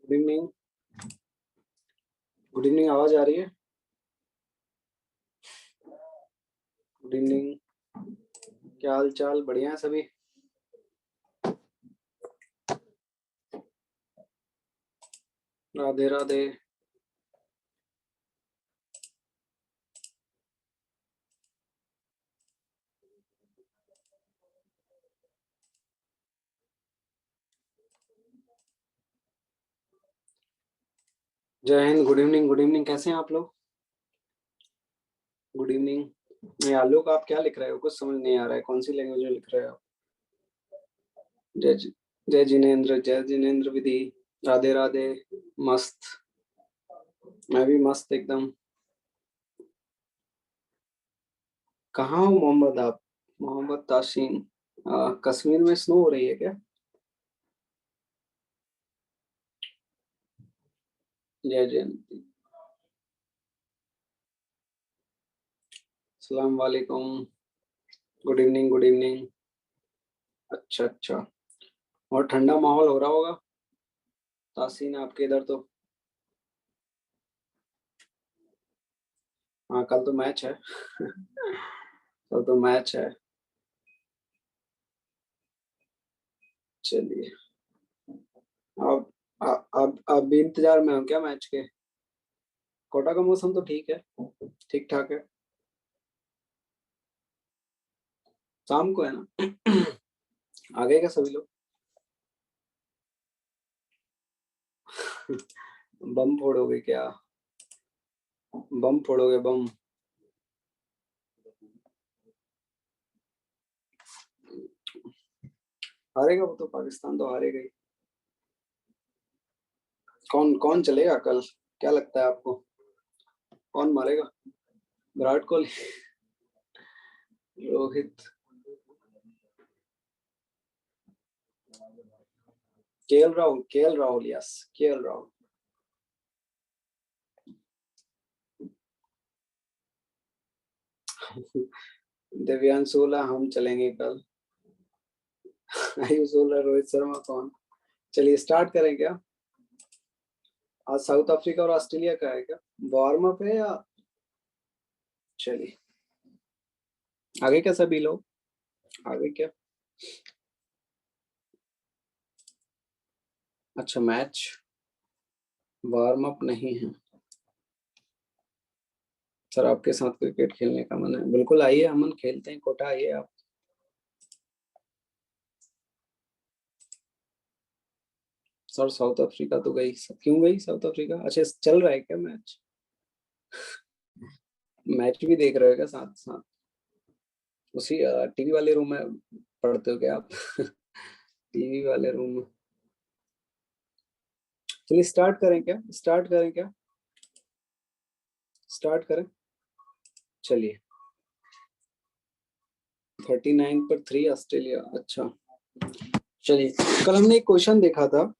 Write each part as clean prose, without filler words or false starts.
Good evening. Good evening, आवाज आ रही है? गुड इवनिंग, क्या हाल चाल? बढ़िया है सभी? राधे राधे। जय Hind. Good evening, good evening. कैसे हैं आप लोग? Good evening. ये आलोक, आप क्या लिख रहे हो? कुछ समझ नहीं आ रहा है, कौन सी लैंग्वेज में लिख रहे हो आप? जय जिनेन्द्र, जय जिनेन्द्र विधि। राधे राधे। मस्त। मैं भी मस्त एकदम। कहाँ हो मोहम्मद आप? मोहम्मद ताशीन। कश्मीर में स्नो हो रही है क्या? जय जयंती। अस्सलाम वालेकुम। Good evening, good evening. अच्छा अच्छा। और ठंडा माहौल हो रहा होगा तासीन आपके इधर तो? हाँ, कल तो मैच है। कल तो मैच है। चलिए। अब अब भी इंतजार में हो क्या मैच के? कोटा का मौसम तो ठीक है, ठीक ठाक है। शाम को है ना? आ गए क्या सभी लोग? बम फोड़ोगे क्या? बम फोड़ोगे बम? हारेगा वो तो, पाकिस्तान तो हारेगा ही। कौन कौन चलेगा कल? क्या लगता है आपको? कौन मारेगा? Virat Kohli? Rohit? KL Rahul, yes, KL Rahul. Divyansh सोला, हम चलेंगे कल। आयुष सोला, रोहित शर्मा कौन? चलिए स्टार्ट करें क्या? आज साउथ अफ्रीका और ऑस्ट्रेलिया का है क्या? वार्म अप है या? चलिए। आगे क्या सभी लोग? आगे क्या? अच्छा, मैच वार्म अप नहीं है। सर आपके साथ क्रिकेट खेलने का मन है, बिल्कुल आइए अमन, खेलते हैं, कोटा आइए आप। सर साउथ अफ्रीका तो गई, क्यों गई साउथ अफ्रीका? अच्छा चल रहा है क्या मैच? मैच भी देख रहे हो क्या साथ साथ? उसी टीवी वाले रूम में पढ़ते हो क्या आप? टीवी वाले रूम में। चलिए स्टार्ट करें क्या, स्टार्ट करें क्या, स्टार्ट करें? चलिए 39 पर 3 ऑस्ट्रेलिया, अच्छा। चलिए, कल हमने एक क्वेश्चन देखा था,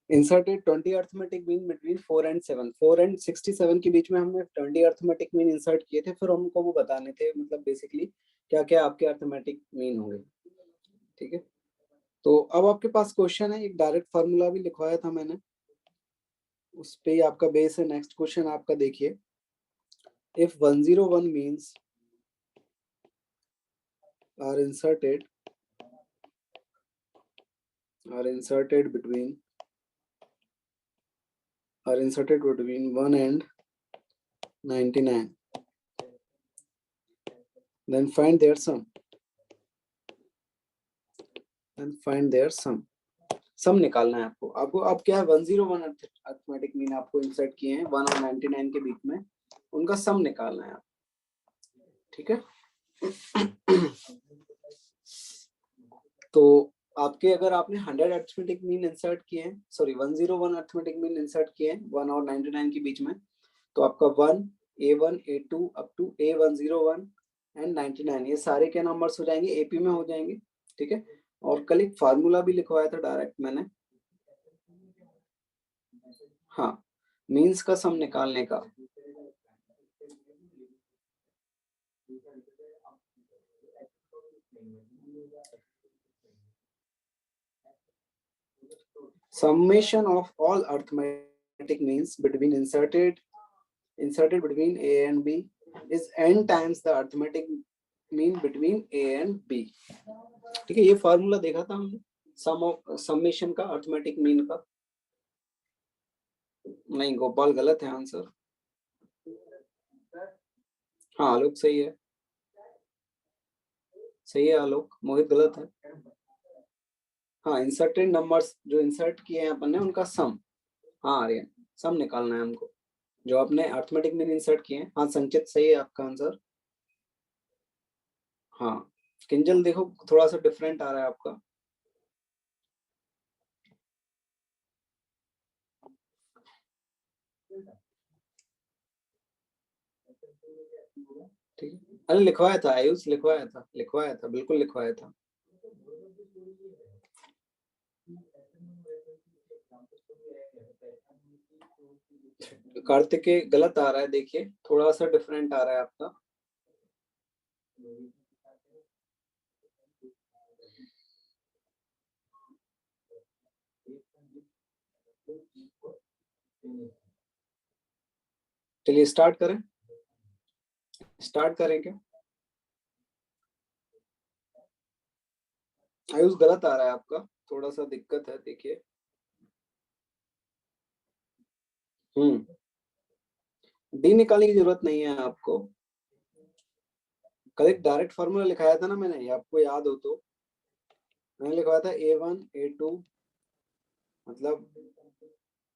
inserted 20 arithmetic mean between 4 and 7, 4 and 67 के बीच में हमने 20 अर्थमेटिक मीन इंसर्ट किए थे, फिर हमको वो बताने थे मतलब बेसिकली क्या क्या आपके अर्थमेटिक मीन होंगे। ठीक है, तो अब आपके पास क्वेश्चन है, एक डायरेक्ट फार्मूला भी लिखवाया था मैंने, उस पे ही आपका बेस है। नेक्स्ट क्वेश्चन आपका देखिए, if 101 means are inserted between 1 and 99, then find their sum. Sum निकालना है आपको। अब क्या है, 101 अर्थमेटिक मीन आपको इंसर्ट किए हैं 1 और 99 के बीच में, उनका सम निकालना है आप। ठीक है, तो आपके अगर आपने 100 अर्थमेटिक मीन इंसर्ट किए हैं, सॉरी 101 अर्थमेटिक मीन इंसर्ट किए हैं 1 और 99 के बीच में, तो आपका 1 A1 A2 up to A101 and 99 ये सारे क्या नंबर्स हो जाएंगे, एपी में हो जाएंगे। ठीक है, और कल एक फार्मूला भी लिखवाया था डायरेक्ट मैंने, हाँ, मीन्स का सम निकालने का। Summation of all arithmetic means between inserted between A and B is n times the arithmetic mean between A and B। ठीक है, ये फार्मूला देखा था हमने समेशन का अर्थमेटिक मीन का। नहीं गोपाल गलत है आंसर। हाँ आलोक सही है, सही है आलोक, मोहित गलत है। हाँ इंसर्टेड नंबर्स जो इंसर्ट किए हैं अपन ने उनका सम, हाँ आर्यन, सम निकालना है हमको जो आपने अर्थमेटिक मीन इंसर्ट किए हैं। हाँ संचित सही है आपका आंसर। हाँ किंजल देखो थोड़ा सा डिफरेंट आ रहा है आपका। ठीक है, अरे लिखवाया था आयुष, लिखवाया था बिल्कुल लिखवाया था। कार्तिक के गलत आ रहा है, देखिए थोड़ा सा डिफरेंट आ रहा है आपका। चलिए स्टार्ट करें, स्टार्ट करें क्या? आयुष गलत आ रहा है आपका, थोड़ा सा दिक्कत है देखिए। डी निकालने की जरूरत नहीं है आपको, कल एक डायरेक्ट फॉर्मूला लिखाया था ना मैंने, ये आपको याद हो तो, मैंने लिखवाया था A1 A2, मतलब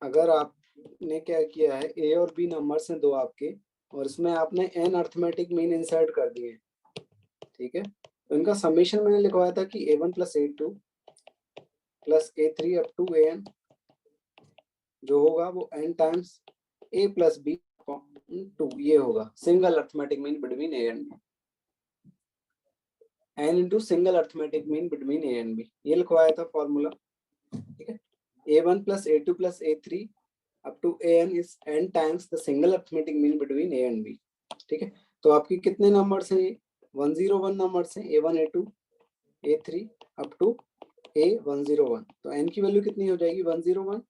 अगर आपने क्या किया है, ए और बी नंबर्स हैं दो आपके, और इसमें आपने एन अर्थमेटिक मीन इंसर्ट कर दिए। ठीक है, तो इनका समेशन मैंने लिखवाया था कि A1 plus A2 plus A3 up to AN जो होगा वो n times A plus B 2 ये होगा single arithmetic mean between A and B, n into single arithmetic mean between A and B, ये लिखवाया था फॉर्मूला। ठीक है, A1 plus A2 plus A3 up to an is n times the single arithmetic mean between a and b। ठीक है, तो आपकी कितने नंबर्स हैं, 101 नंबर्स हैं, A1 A2 A3 up to A101, तो n की वैल्यू कितनी हो जाएगी 101,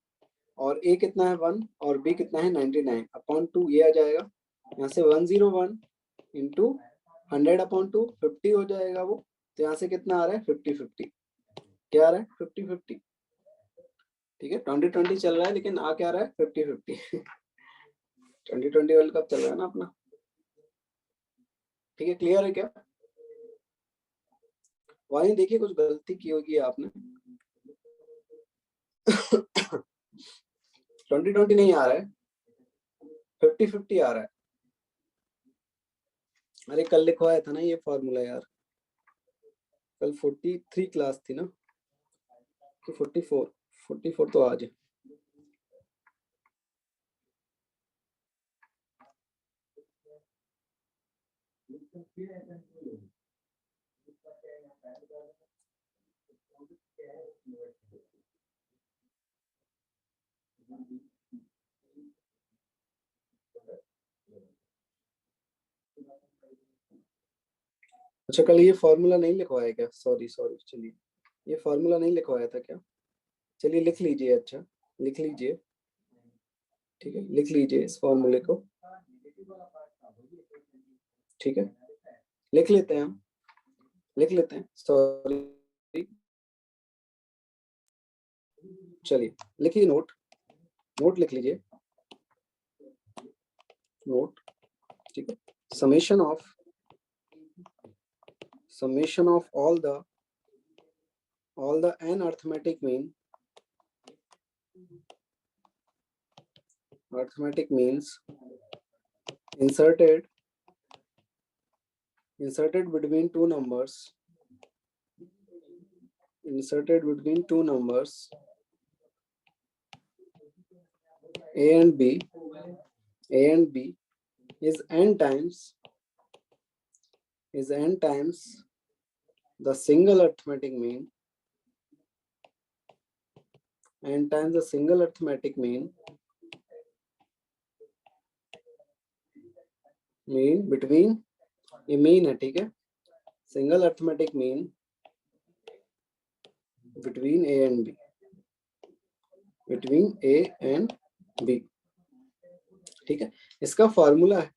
और a कितना है 1 और b कितना है 99 अपॉन 2, ये आ जाएगा यहाँ से 101 इंटू 100 अपॉन 2 50 हो जाएगा वो, तो यहाँ से कितना आ रहा है 50-50, क्या आ रहा है 50-50। ठीक है, 2020 चल रहा है लेकिन आ क्या रहा है 50-50। 2020 वर्ल्ड कप चल रहा है ना अपना। ठीक है, क्लियर है क्या? वहीं देखिए कुछ गलती की होगी आपने। 2020 नहीं आ रहा है, 50-50 आ रहा है। अरे कल लिखवाया था ना ये फॉर्मूला यार, कल 43 क्लास थी ना कि 44 तो आज है। अच्छा कल ये फॉर्मूला नहीं लिखवाया क्या? सॉरी सॉरी, चलिए ये फॉर्मूला नहीं लिखवाया था क्या? चलिए लिख लीजिए, अच्छा लिख लीजिए, ठीक है लिख लीजिए इस फॉर्मूले को, ठीक है लिख लेते हैं हम, लिख लेते हैं, सॉरी चलिए लिखिए, नोट नोट लिख लीजिए, नोट, ठीक है। Summation of all the n arithmetic means inserted between two numbers, a and b is n times the single arithmetic mean, n times the single arithmetic mean between, ये mean है, ठीक है, single arithmetic mean between a and b, ठीक है। इसका formula है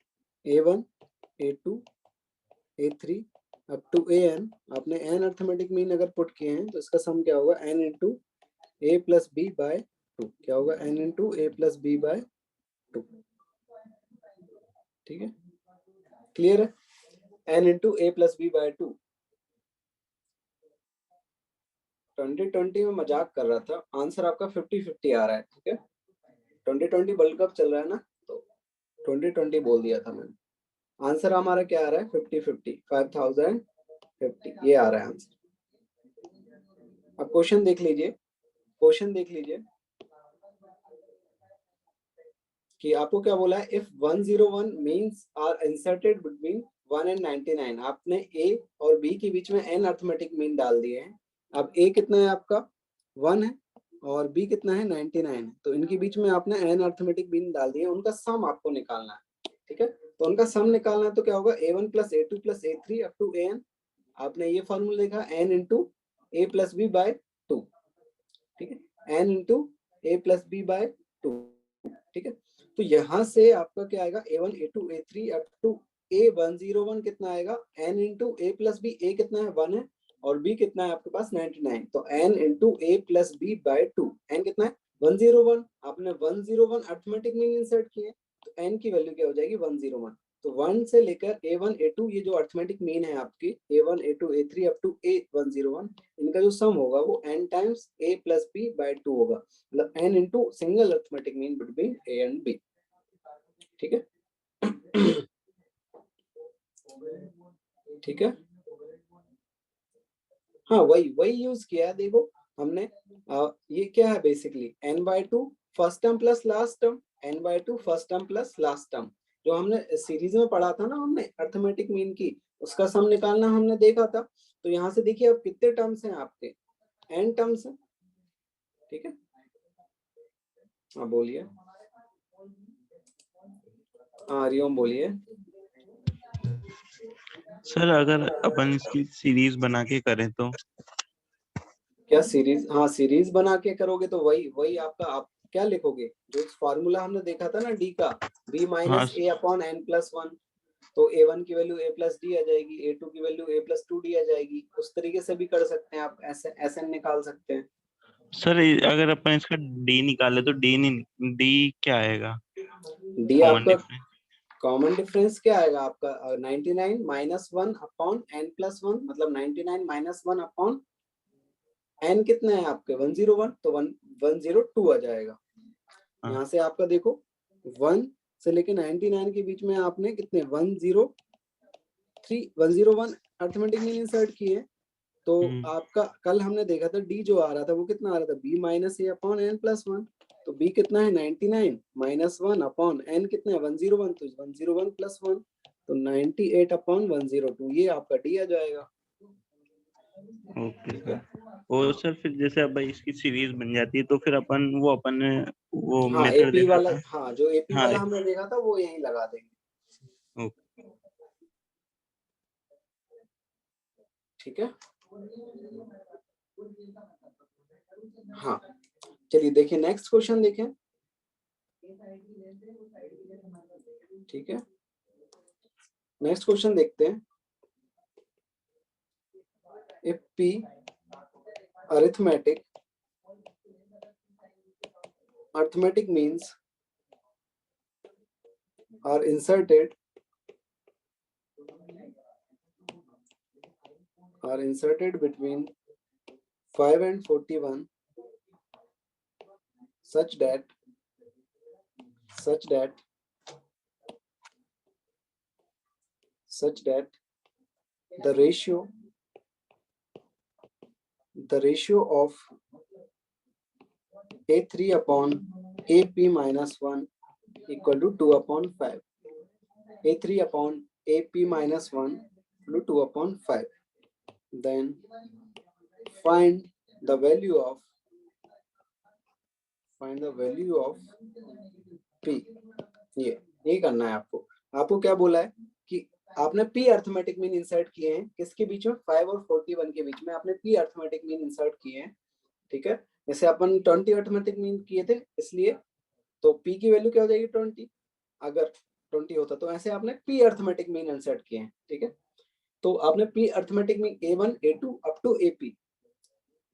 a1 a2 a3 up to an। आपने n arithmetic mean अगर पुट किए हैं तो इसका सम क्या होगा, n into a plus B by 2, क्या होगा, n into a plus B by 2, ठीक है क्लियर है, n into a plus B by 2। 2020 में मजाक कर रहा था, आंसर आपका 50-50 आ रहा है, ठीक है। 2020 वर्ल्ड कप चल रहा है ना, तो 2020 बोल दिया था मैंने। आंसर हमारा क्या आ रहा है, 50-50, 5050 ये आ रहा है आंसर। अब क्वेश्चन देख लीजिए, क्वेश्चन देख लीजिए कि आपको क्या बोला है, if 101 means are inserted between 1 and 99। आपने a और b के बीच में n अर्थमेटिक मीन डाल दिए हैं। अब a कितना है आपका 1 है और b कितना है 99 है, तो इनके बीच में आपने n अर्थमेटिक मीन डाल दिए, उनका सम आपको निकालना है, ठीक है। तो उनका सम निकालना है तो क्या होगा, a1 plus a2 plus a3 up to an। आपने ये फॉर्मूला देखा, n into a plus B by 2, ठीक है, n into a plus B by 2, ठीक है। तो यहाँ से आपका क्या आएगा, a1 a2 a3 up to a101 कितना आएगा, n into a plus B, a कितना है 1 है और b कितना है आपके पास 99, तो n into a plus B by 2, n कितना है 101। आपने 101 अर्थमेटिक मीन इंसर्ट किए तो n की वैल्यू क्या हो जाएगी 101। तो 1 से लेकर a1 a2 ये जो अर्थमेटिक मीन है आपकी a1 a2 a3 up to a101, इनका जो सम होगा वो n times a plus B by 2 होगा, मतलब n into single arithmetic mean between a and b, ठीक है। ठीक है, हाँ वही यूज किया है, देखो हमने ये क्या है basically n/2 first term plus last term, n/2 first term plus last term. जो हमने सीरीज में पढ़ा था ना हमने अर्थमेटिक मीन की, उसका सम निकालना हमने देखा था। तो यहाँ से देखिए अब कितने टर्म्स हैं आपके, n टर्म्स हैं, ठीक है। हाँ बोलिए, हाँ हरिओम बोलिए। सर अगर अपन इसकी सीरीज बना के करें तो, क्या सीरीज, हाँ सीरीज बना के करोगे तो वही आपका, आप क्या लिखोगे, जो फॉर्मूला हमने देखा था ना डी का, b माइनस ए अपॉन n प्लस 1, तो a1 की वैल्यू a प्लस डी आ जाएगी, a2 की वैल्यू a प्लस 2d आ जाएगी। उस तरीके से भी कर सकते हैं आप, ऐसे SN निकाल सकते हैं। सर अगर अपन इसका डी निकाले तो डी क्या आएगा, डी कॉमन आपका डिफरेंस? कॉमन डिफरेंस क्या आएगा आपका 99 माइनस 1 अपॉन n प्लस 1, मतलब 99 माइनस 1 अपॉन n कितना है आपके 101, तो 102 आ जाएगा। हाँ। यहाँ से आपका देखो 1 से लेके 99 के बीच में आपने कितने 101 अर्थमेटिक मीन इंसर्ट किए। तो आपका कल हमने देखा था डी जो आ रहा था वो कितना आ रहा था b माइनस ए अपॉन एन प्लस 1, तो b कितना है 99 माइनस 1 अपॉन n कितना है 101, तो 101 प्लस 1 तो 98 अपॉन 102, ये आपका डी आ जाएगा। Okay sir. और सर फिर जैसे अब भाई इसकी सीरीज बन जाती है तो फिर अपन वो हाँ मेथड एपी देखा वाला, था। हाँ जो एपी हाँ। वाला हमने देखा था वो यहीं लगा देंगे। ओके। ठीक है, हाँ चलिए देखिए नेक्स्ट क्वेश्चन देखें। ठीक है, नेक्स्ट क्वेश्चन देखते हैं। If P arithmetic means are inserted between 5 and 41 such that the ratio of A3 upon AP minus 1 equal to 2 upon 5. A3 upon AP minus 1 equal to 2 upon 5. Then find the value of P. ये करना है आपको। आपको क्या बोला है कि आपने P अर्थमेटिक मीन इंसर्ट किए हैं किसके बीच में 5 और 41 के बीच में आपने P अर्थमेटिक मीन इंसर्ट किए हैं। ठीक है, जैसे अपन 20 अर्थमेटिक मीन किए थे इसलिए, तो P की वैल्यू क्या हो जाएगी 20, अगर 20 होता तो ऐसे आपने P अर्थमेटिक मीन इंसर्ट किए हैं। ठीक है, तो आपने P arithmetic mean A1 A2 up to AP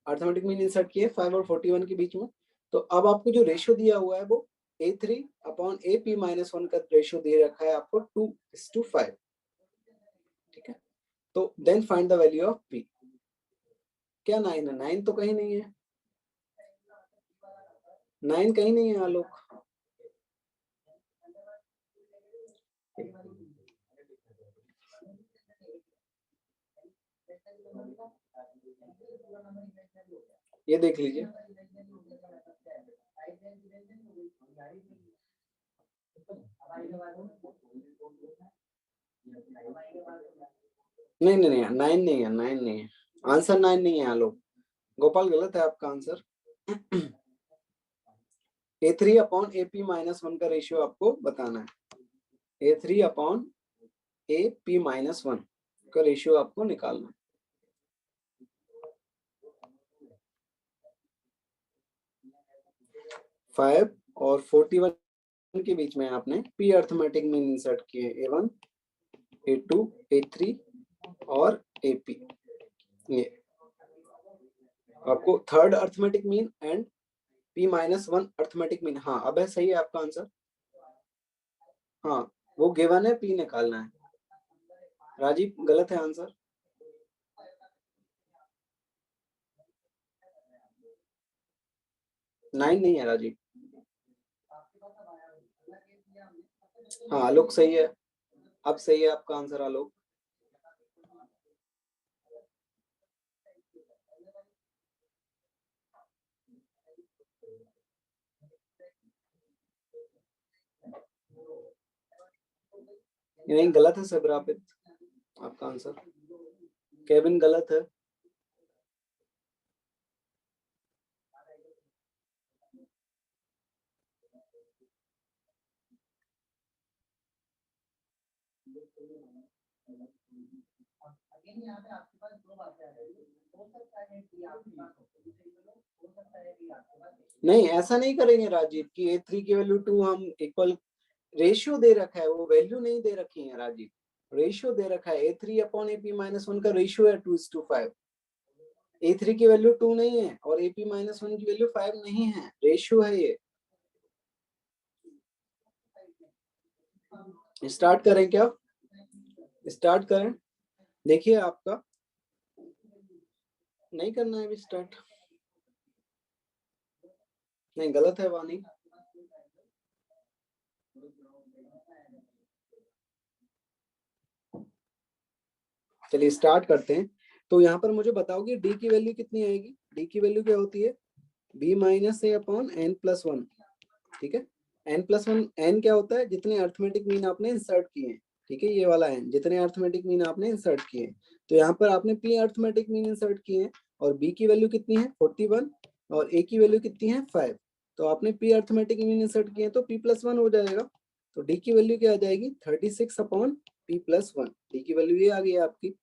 arithmetic mean insert किए 5 और 41 के बीच में। तो अब आपको जो रेशियो दिया हुआ है वो A3 अपॉन AP माइनस 1 का रेशियो दे रखा है आपको 2:5। ठीक है, तो then find the value of P। क्या 9 है? 9 तो कहीं नहीं है, 9 कहीं नहीं है आलोक। ये देख लीजिए, नहीं नहीं नहीं 9 नहीं है, 9 नहीं है, आंसर 9 नहीं है आलोक। गोपाल गलत है आपका answer. A3 upon AP minus 1 का रेशियो आपको बताना है। A3 अपॉन AP माइनस 1 का रेशियो आपको निकालना है। फाइव और 41 के बीच में आपने P अर्थमेटिक मीन इंसर्ट किए A1 A2 A3 और AP। ये आपको third arithmetic mean and P minus 1 arithmetic mean. हाँ अब है सही है आपका आंसर। हाँ वो गिवन है, P निकालना है। राजीव गलत है आंसर। नाइन नहीं है राजीव। हाँ आलोक सही है, अब सही है आपका आंसर आलोक। नहीं गलत है सब्रापित, आपका आंसर। केविन गलत है। नहीं ऐसा नहीं करेंगे राजीव कि A3 की वैल्यू 2 हम इक्वल, रेशियो दे रखा है, वो वैल्यू नहीं दे रखी है राजीव। रेशियो दे रखा है A3 अपॉन AP माइनस 1 का रेशियो है 2:5। A3 की वैल्यू 2 नहीं है और AP माइनस 1 की वैल्यू 5 नहीं है, रेशियो है ये। स्टार्ट करें क्या? स्टार्ट करें? देखिए आपका नहीं करना है अभी स्टार्ट? नहीं, गलत है वाणी। चलिए स्टार्ट करते हैं। तो यहाँ पर मुझे बताओ कि डी की वैल्यू कितनी आएगी? डी की वैल्यू क्या होती है? बी माइनस ए अपॉन एन प्लस वन। ठीक है, एन प्लस वन, एन क्या होता है? जितने अर्थमेटिक मीन आपने इंसर्ट किए हैं। ठीक है, ये वाला एन, जितने अर्थमेटिक मीन आपने इंसर्ट किए हैं। तो यहाँ पर आपने पी अर्थमेटिक मीन इंसर्ट किए हैं और बी की वैल्यू कितनी है? 41 और ए की वैल्यू कितनी है? 5। तो आपने पी अर्थमेटिक मीन इंसर्ट किए तो पी प्लस वन हो जाएगा। तो डी की वैल्यू क्या आ जाएगी? 36 upon P plus one. D की वैल्यू ये आ गई आपकी।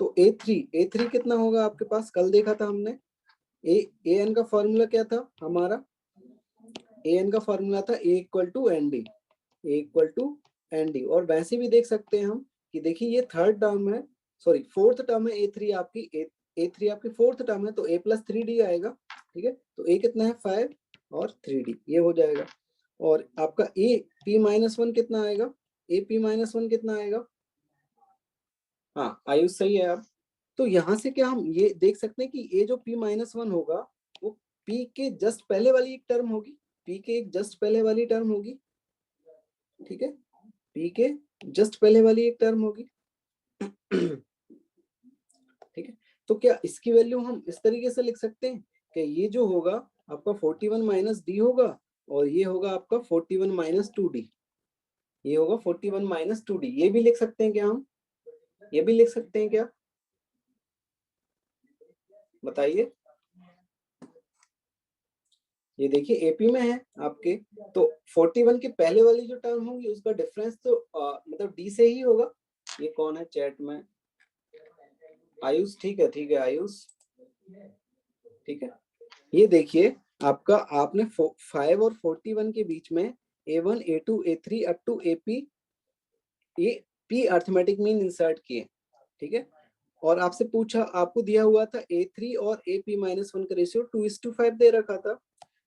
तो ए थ्री कितना होगा आपके पास? कल देखा था हमने, ए एन का फॉर्मूला क्या था हमारा? ए एन का फॉर्मूला था A equal to N D, A equal to N D. और वैसे भी देख सकते हैं हम कि देखिए ये थर्ड टर्म है, सॉरी फोर्थ टर्म है, ए थ्री आपकी, ए थ्री आपकी फोर्थ टर्म है, तो ए प्लस थ्री डी आएगा। ठीक है, तो ए कितना है? 5 और 3d, ये हो जाएगा। और आपका ए पी माइनस वन कितना आएगा? ए पी माइनस वन कितना आएगा? हाँ आयुष सही है आप। तो यहाँ से क्या हम ये देख सकते हैं कि ये जो p माइनस वन होगा वो p के जस्ट पहले वाली एक टर्म होगी, p के एक जस्ट पहले वाली टर्म होगी। ठीक है, p के जस्ट पहले वाली एक टर्म होगी। ठीक है, तो क्या इसकी वैल्यू हम इस तरीके से लिख सकते हैं कि ये जो होगा आपका 41 माइनस डी होगा और ये होगा आपका 41 माइनस टू डी, ये होगा 41 माइनस टू डी। ये भी लिख सकते हैं क्या हम? ये भी लिख सकते हैं क्या? बताइए। ये देखिए एपी में है आपके, तो 41 के पहले वाली जो टर्म होगी उसका डिफरेंस तो मतलब डी से ही होगा। ये कौन है चैट में? आयुष, ठीक है ठीक है आयुष, ठीक है। ये देखिए आपका, आपने 5 और 41 के बीच में A1 A2 A3 up to AP ये P अर्थमेटिक मीन इंसर्ट किए। ठीक है, और आपसे पूछा, आपको दिया हुआ था A3 और AP माइनस वन का रेशियो 2:5 दे रखा था।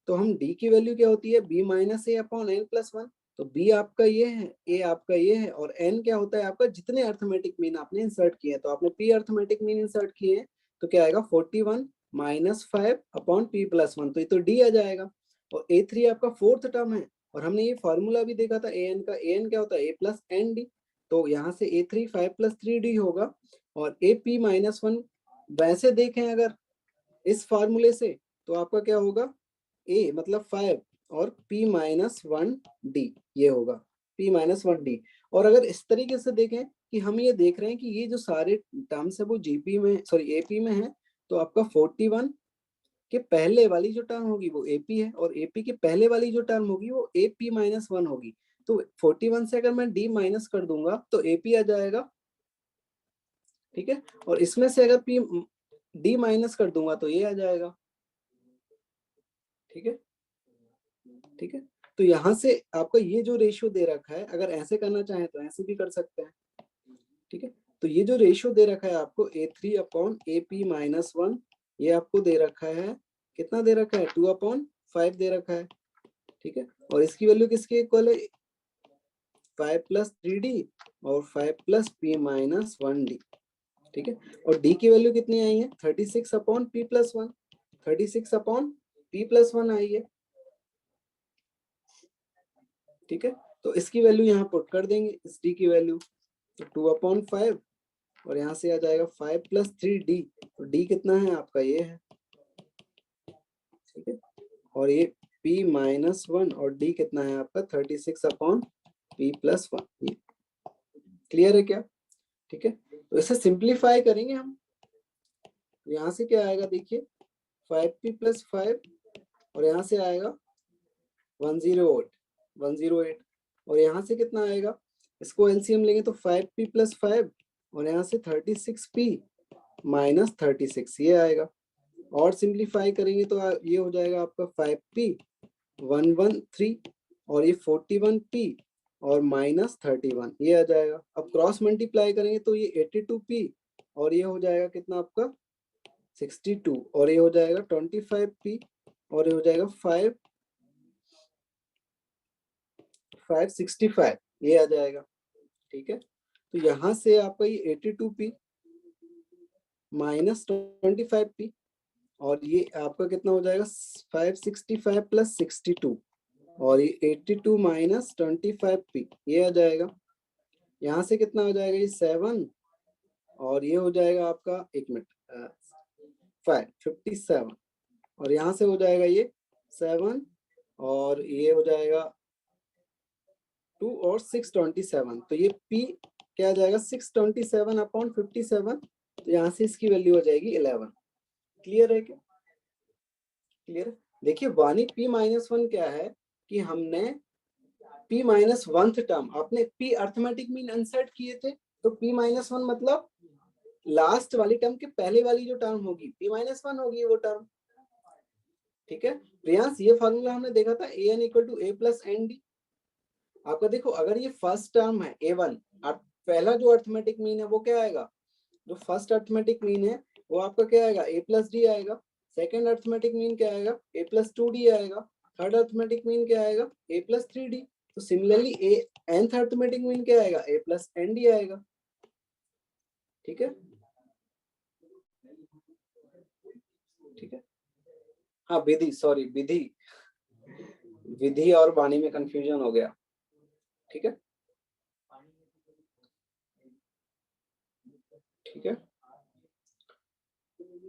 तो हम d की वैल्यू क्या होती है? b माइनस ए अपॉन एन प्लस वन। तो b आपका ये है, a आपका ये है, और n क्या होता है आपका? जितने अर्थमेटिक मीन आपने इंसर्ट किए, तो आपने p अर्थमेटिक मीन इंसर्ट किए तो क्या आएगा? 41 minus 5 upon p plus one, तो ये तो d आ जाएगा। और a3 आपका फोर्थ टर्म है, और हमने ये फॉर्मूला भी देखा था an का, an क्या होता है? a plus N D. तो यहाँ से a3 5 प्लस 3d होगा, और ap माइनस वन वैसे देखें अगर इस फॉर्मूले से, तो आपका क्या होगा? ए मतलब 5 और p माइनस वन डी, ये होगा p माइनस वन डी। और अगर इस तरीके से देखें कि हम ये देख रहे हैं कि ये जो सारे टर्म्स है वो जीपी में, सॉरी एपी में है, तो आपका 41 के पहले वाली जो टर्म होगी वो एपी है, और एपी के पहले वाली जो टर्म होगी वो एपी माइनस वन होगी। तो 41 से अगर मैं डी माइनस कर दूंगा तो एपी आ जाएगा। ठीक है, और इसमें से अगर पी डी माइनस कर दूंगा तो ये आ जाएगा। ठीक है, ठीक है। तो यहाँ से आपका ये जो रेशियो दे रखा है, अगर ऐसे करना चाहें तो ऐसे भी कर सकते हैं। ठीक है, तो ये जो रेशियो दे रखा है आपको A3 upon AP minus one, ये आपको दे रखा है, कितना दे रखा है? 2 अपॉन 5 दे रखा है। ठीक है, और इसकी वैल्यू किसके इक्वल है? 5 प्लस 3D और 5 plus P minus one D. ठीक है, और D की वैल्यू कितनी आई है? 36 upon P plus one, 36 upon P plus one आई है। ठीक है, तो इसकी वैल्यू यहाँ पुट कर देंगे, इस डी की वैल्यू, तो 2 अपॉन 5 और यहाँ से आ जाएगा 5 प्लस 3d, तो d कितना है आपका? ये है। ठीक है, और ये p माइनस वन और d कितना है आपका? 36 अपॉन p प्लस वन। ये क्लियर है क्या? ठीक है, तो इसे सिंप्लीफाई करेंगे हम, यहाँ से क्या आएगा देखिए? 5p प्लस 5 और यहाँ से आएगा 108, 108, और यहाँ से कितना आएगा? इसको एलसीएम लेंगे तो 5p प्लस 5 और यहाँ से 36p माइनस 36, ये आएगा। और सिंप्लीफाई करेंगे तो ये हो जाएगा आपका 5p 113 और ये 41p और माइनस 31, ये आ जाएगा। अब क्रॉस मल्टीप्लाई करेंगे तो ये 82p और ये हो जाएगा कितना आपका? 62, और ये हो जाएगा 25p और ये हो जाएगा 565, ये आ जाएगा। ठीक है, तो यहाँ से आपका ये 82p माइनस 25p, और ये आपका कितना हो जाएगा 565 प्लस 62, और ये 82 माइनस 25p ये आ जाएगा। यहाँ से कितना हो जाएगा ये 7, और ये हो जाएगा आपका 1 मिनट 557, और यहाँ से हो जाएगा ये 7, और ये हो जाएगा 2 और 627, तो ये p क्या आ जाएगा 627 अपॉन 57, तो यहाँ से इसकी वैल्यू हो जाएगी 11। क्लियर है क्या? क्लियर? देखिए वानी p माइनस 1 क्या है कि हमने p माइनस 1th टर्म, आपने p अर्थमेटिक मीन इंसर्ट किए थे, तो p माइनस 1 मतलब लास्ट वाली टर्म के पहले वाली जो टर्म होगी p माइनस 1 होगी वो टर्म। ठीक है प्रियांश, ये फॉर्मूला हमने देखा था an equal to a plus N D. आपका देखो अगर ये फर्स्ट टर्म है a1, पहला जो अर्थमेटिक मीन है वो क्या आएगा, जो फर्स्ट अर्थमेटिक मीन है वो आपका क्या आएगा a प्लस डी आएगा, सेकेंड अर्थमेटिक मीन क्या आएगा a प्लस 2d आएगा, थर्ड अर्थमेटिक मीन क्या आएगा a प्लस 3d, तो सिमिलरली nth अर्थमेटिक मीन क्या आएगा a प्लस एन डी आएगा। ठीक है, ठीक है, हाँ विधि, सॉरी विधि, विधि और वाणी में कंफ्यूजन हो गया। ठीक है, ठीक है,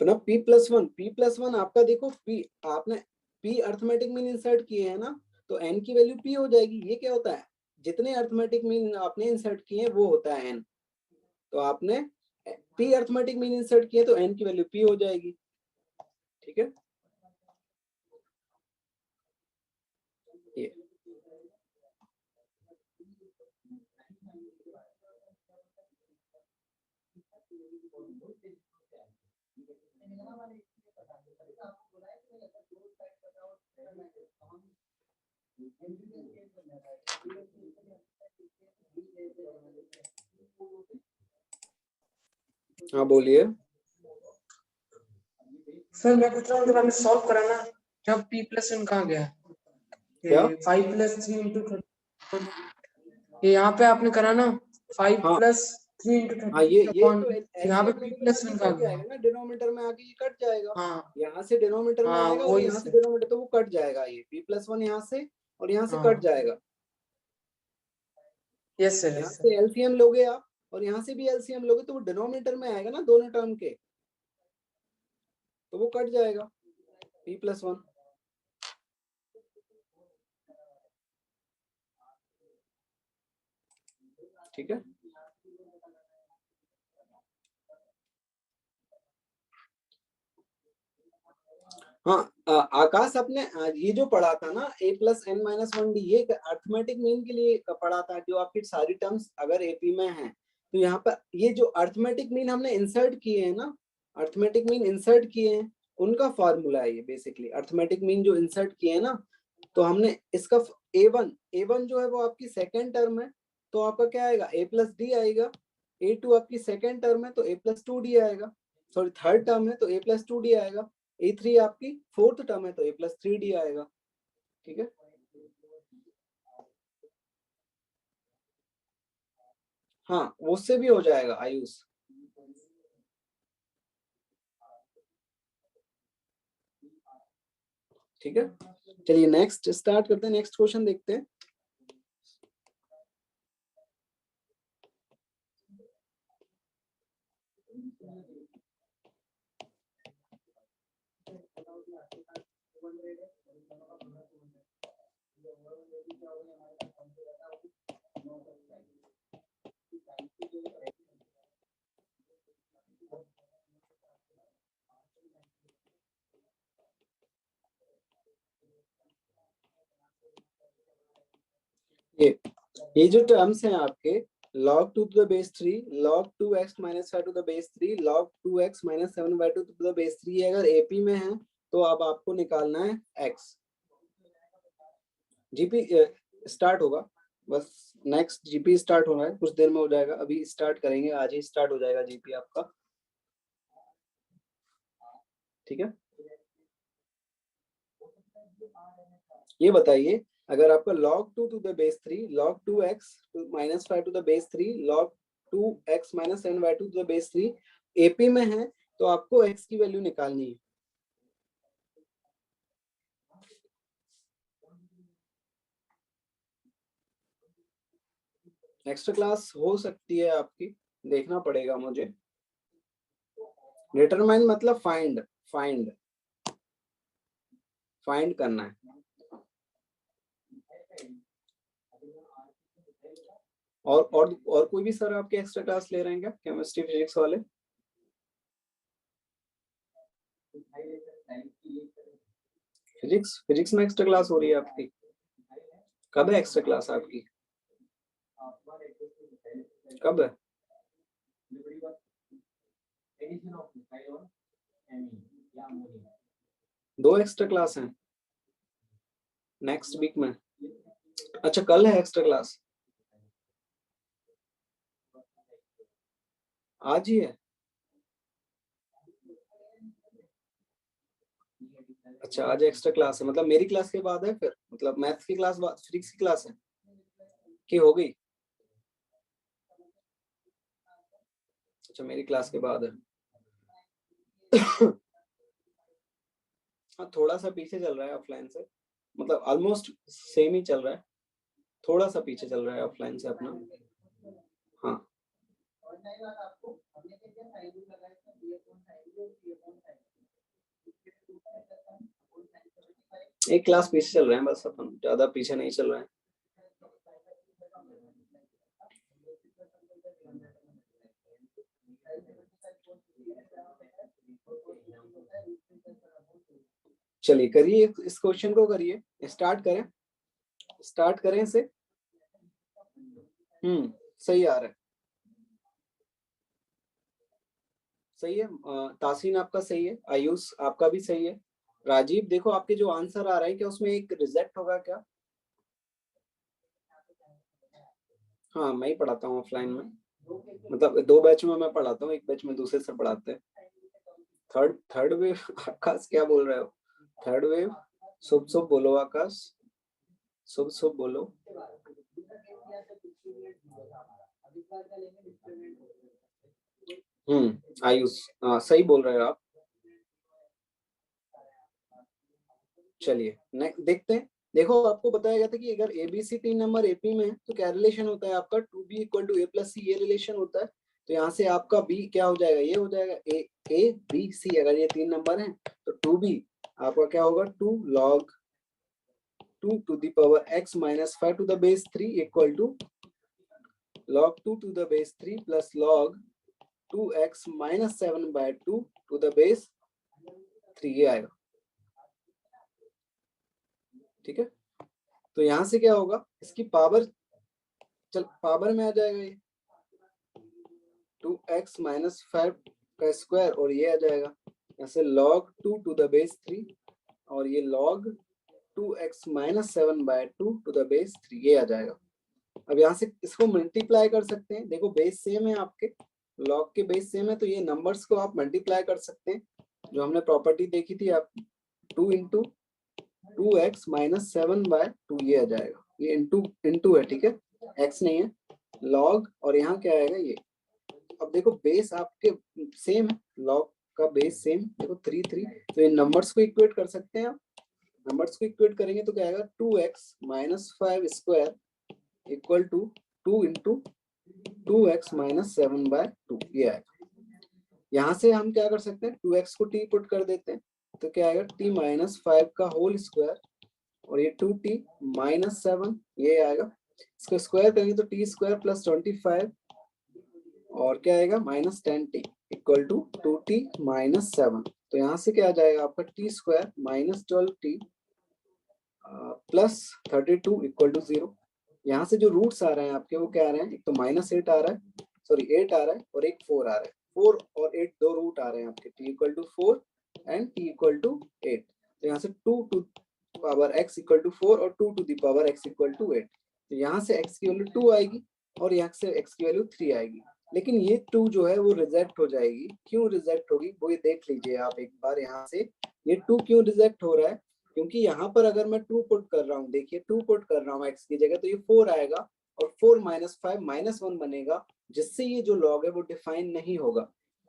तो ना p+1 आपका देखो p, आपने p अर्थमेटिक मीन इंसर्ट किए हैं ना, तो n की वैल्यू p हो जाएगी। ये क्या होता है, जितने अर्थमेटिक मीन आपने इंसर्ट किए हैं वो होता है n, तो आपने p अर्थमेटिक मीन इंसर्ट किए तो n की वैल्यू p हो जाएगी। ठीक है, ये हाँ बोलिए। सर मैं पूछ रहा हूँ जब हमने सॉल्व करा ना, जब p प्लस वन कहाँ गया, क्या? 5 प्लस 3 इंटू 30, ये यहाँ पे आपने करा ना 5 हाँ प्लस 3 इंटू हाँ, ये 30 अपॉन, तो यहाँ पे एलसीएम p लोगे तो प्लस ये वन कट कहाँ गया। जाएगा ना, डिनोमिनेटर में आके ये कट जाएगा। हाँ यहाँ से डिनोमिनेटर में हाँ आएगा और वही यहाँ से सर। डिनोमिनेटर, तो वो कट जाएगा, ये p+1 यहाँ से और यहाँ से कट हाँ जाएगा। यस सर, यहाँ यस से सर। एलसीएम लोगे आप और यहाँ से भी एलसीएम लोगे तो वो डिनोमिनेटर में आएगा ना दोनों टर्म के, तो वो कट जाएगा p+1। ठीक है, हाँ आकाश अपने ये जो पढ़ा था ना a plus N minus 1d, ये अर्थमेटिक मीन के लिए पढ़ा था, जो आपकी सारी टर्म्स अगर एपी में है तो यहाँ पर ये जो अर्थमेटिक मीन हमने इंसर्ट किए हैं ना, अर्थमेटिक मीन इंसर्ट किए हैं उनका फॉर्मूला है ये बेसिकली। अर्थमेटिक मीन जो इंसर्ट किए हैं ना, तो हमने इसका a1 जो है वो आपकी सेकेंड टर्म है, तो आपका क्या आएगा a प्लस डी आएगा, a2 आपकी सेकेंड टर्म है तो a प्लस 2d आएगा, सॉरी थर्ड टर्म है तो a प्लस 2d आएगा, a3 आपकी फोर्थ टर्म है तो a प्लस 3d आएगा। ठीक है, हाँ उससे भी हो जाएगा आयुष। ठीक है, चलिए नेक्स्ट स्टार्ट करते हैं, नेक्स्ट क्वेश्चन देखते हैं। ये जो टर्म्स हैं आपके log 2 to the base 3, log 2x minus 5 to the base 3, log 2x minus 7/2 to the base 3, अगर AP में है तो अब आपको निकालना है x। जीपी स्टार्ट होगा, बस नेक्स्ट जीपी स्टार्ट होना है, कुछ देर में हो जाएगा, अभी स्टार्ट करेंगे, आज ही स्टार्ट हो जाएगा जीपी आपका। ठीक है, ये बताइए अगर आपका log 2 to the base 3, log 2x minus 5 to the base 3, log 2x minus 7y to the base 3 AP में है तो आपको x की वैल्यू निकालनी है। नेक्स्ट क्लास हो सकती है आपकी, देखना पड़ेगा मुझे। डिटरमाइन मतलब फाइंड, फाइंड करना है। और कोई भी सर आपके एक्स्ट्रा क्लास ले रहे हैं क्या केमिस्ट्री फिजिक्स वाले? फिजिक्स में एक्स्ट्रा क्लास हो रही है आपकी? कब है एक्स्ट्रा क्लास आपकी? कब है? 2 एक्स्ट्रा क्लास हैं नेक्स्ट वीक में। अच्छा कल है एक्स्ट्रा क्लास? आज ही है? अच्छा आज एक्स्ट्रा क्लास है, मतलब मेरी क्लास के बाद है फिर, मतलब मैथ्स की क्लास बाद फिजिक्स की क्लास है कि हो गई? अच्छा मेरी क्लास के बाद है। हाँ थोड़ा सा पीछे चल रहा है ऑफलाइन से, मतलब ऑलमोस्ट सेम ही चल रहा है, थोड़ा सा पीछे चल रहा है ऑफलाइन से अपना। हाँ एक क्लास पीछे चल रहे हैं बस अपन, ज्यादा पीछे नहीं चल रहे हैं। चलिए करिए इस क्वेश्चन को, करिए स्टार्ट करें इसे। सही आ रहा है, सही है। तासीन आपका सही है, आयुष आपका भी सही है। राजीव देखो आपके जो आंसर आ रहे हैं क्या उसमें एक रिजेक्ट होगा क्या? हाँ मैं ही पढ़ाता हूँ ऑफलाइन में, मतलब 2 बैच में मैं पढ़ाता हूँ, एक बैच में दूसरे सर पढ़ाते हैं। थर्ड वेव आकाश क्या बोल रहे हो? थर्ड वेव शुभ बोलो आकाश, शुभ बोलो। आयुष हाँ सही बोल रहे हो आप। चलिए देखते हैं। देखो आपको बताया गया था कि अगर ABC 3 नंबर AP में है तो क्या रिलेशन होता है आपका 2B = A + C, ये रिलेशन होता है। तो यहाँ से आपका B क्या हो जाएगा? ये हो जाएगा A B C। अगर ये 3 नंबर हैं तो 2B आपका क्या होगा? 2 log 2 to the power x minus 5 to the base 3 equal to log 2 to the base 3 plus log 2x minus 7/2 to the base 3 ये आएगा। ठीक है, तो यहां से क्या होगा? इसकी पावर पावर में आ जाएगा ये 2x minus 5 का स्क्वायर, और ये आ जाएगा यहाँ से log 2 to the base 3 और ये log 2x minus 7/2 to the base 3 ये आ जाएगा। अब यहाँ से इसको मल्टीप्लाई कर सकते हैं। देखो बेस सेम है आपके, लॉग के बेस सेम है, तो ये नंबर्स को आप मल्टीप्लाई कर सकते हैं। जो हमने प्रॉपर्टी देखी थी आप 2 × 2x minus 7/2 ये आ जाएगा। ये इंटू है, ठीक है, x नहीं है, लॉग और यहाँ क्या आएगा ये। अब देखो बेस आपके सेम है, लॉग का बेस सेम, देखो 3 3, तो इन नंबर्स को इक्वेट कर सकते हैं आप। नंबर्स को इक्वेट करेंगे तो क्या आएगा? 2x minus 5 square equal to 2 × 2x minus 7/2 ये आएगा। यहाँ से हम क्या कर सकते हैं? 2x को t पुट कर देते हैं तो क्या आएगा? t minus 5 का होल स्क्वायर और ये 2t minus 7 ये आएगा। इसको स्क्वायर करेंगे तो t स्क्वायर प्लस 25 और क्या आएगा? minus 10t equal to 2t minus 7। तो यहाँ से क्या आ जाएगा आपका? t square minus 12t plus 32 equal to 0। यहाँ से जो रूट्स आ रहे हैं आपके वो क्या आ रहे हैं? एक तो -8 आ रहा है, सॉरी 8 आ रहा है और एक 4 आ रहा है। 4 और 8 दो रूट आ रहे हैं आपके, t = 4 एंड t = 8। तो यहाँ से 2 to the power x = 4 और 2 to the power x = 8। तो यहाँ से x की वैल्यू 2 आएगी और यहाँ से x की वैल्यू 3 आएगी। लेकिन ये 2 जो है वो रिजेक्ट हो जाएगी। क्यों रिजेक्ट होगी वो ये देख लीजिए आप एक बार। यहाँ से ये 2 क्यों रिजेक्ट हो रहा है? क्योंकि यहाँ पर अगर मैं 2 पुट कर रहा हूँ, देखिए 2 पुट कर रहा हूँ x की जगह, तो ये 4 आएगा और 4 माइनस 5 माइनस 1 बनेगा, जिससे ये जो लॉग है वो डिफाइन नहीं होगा,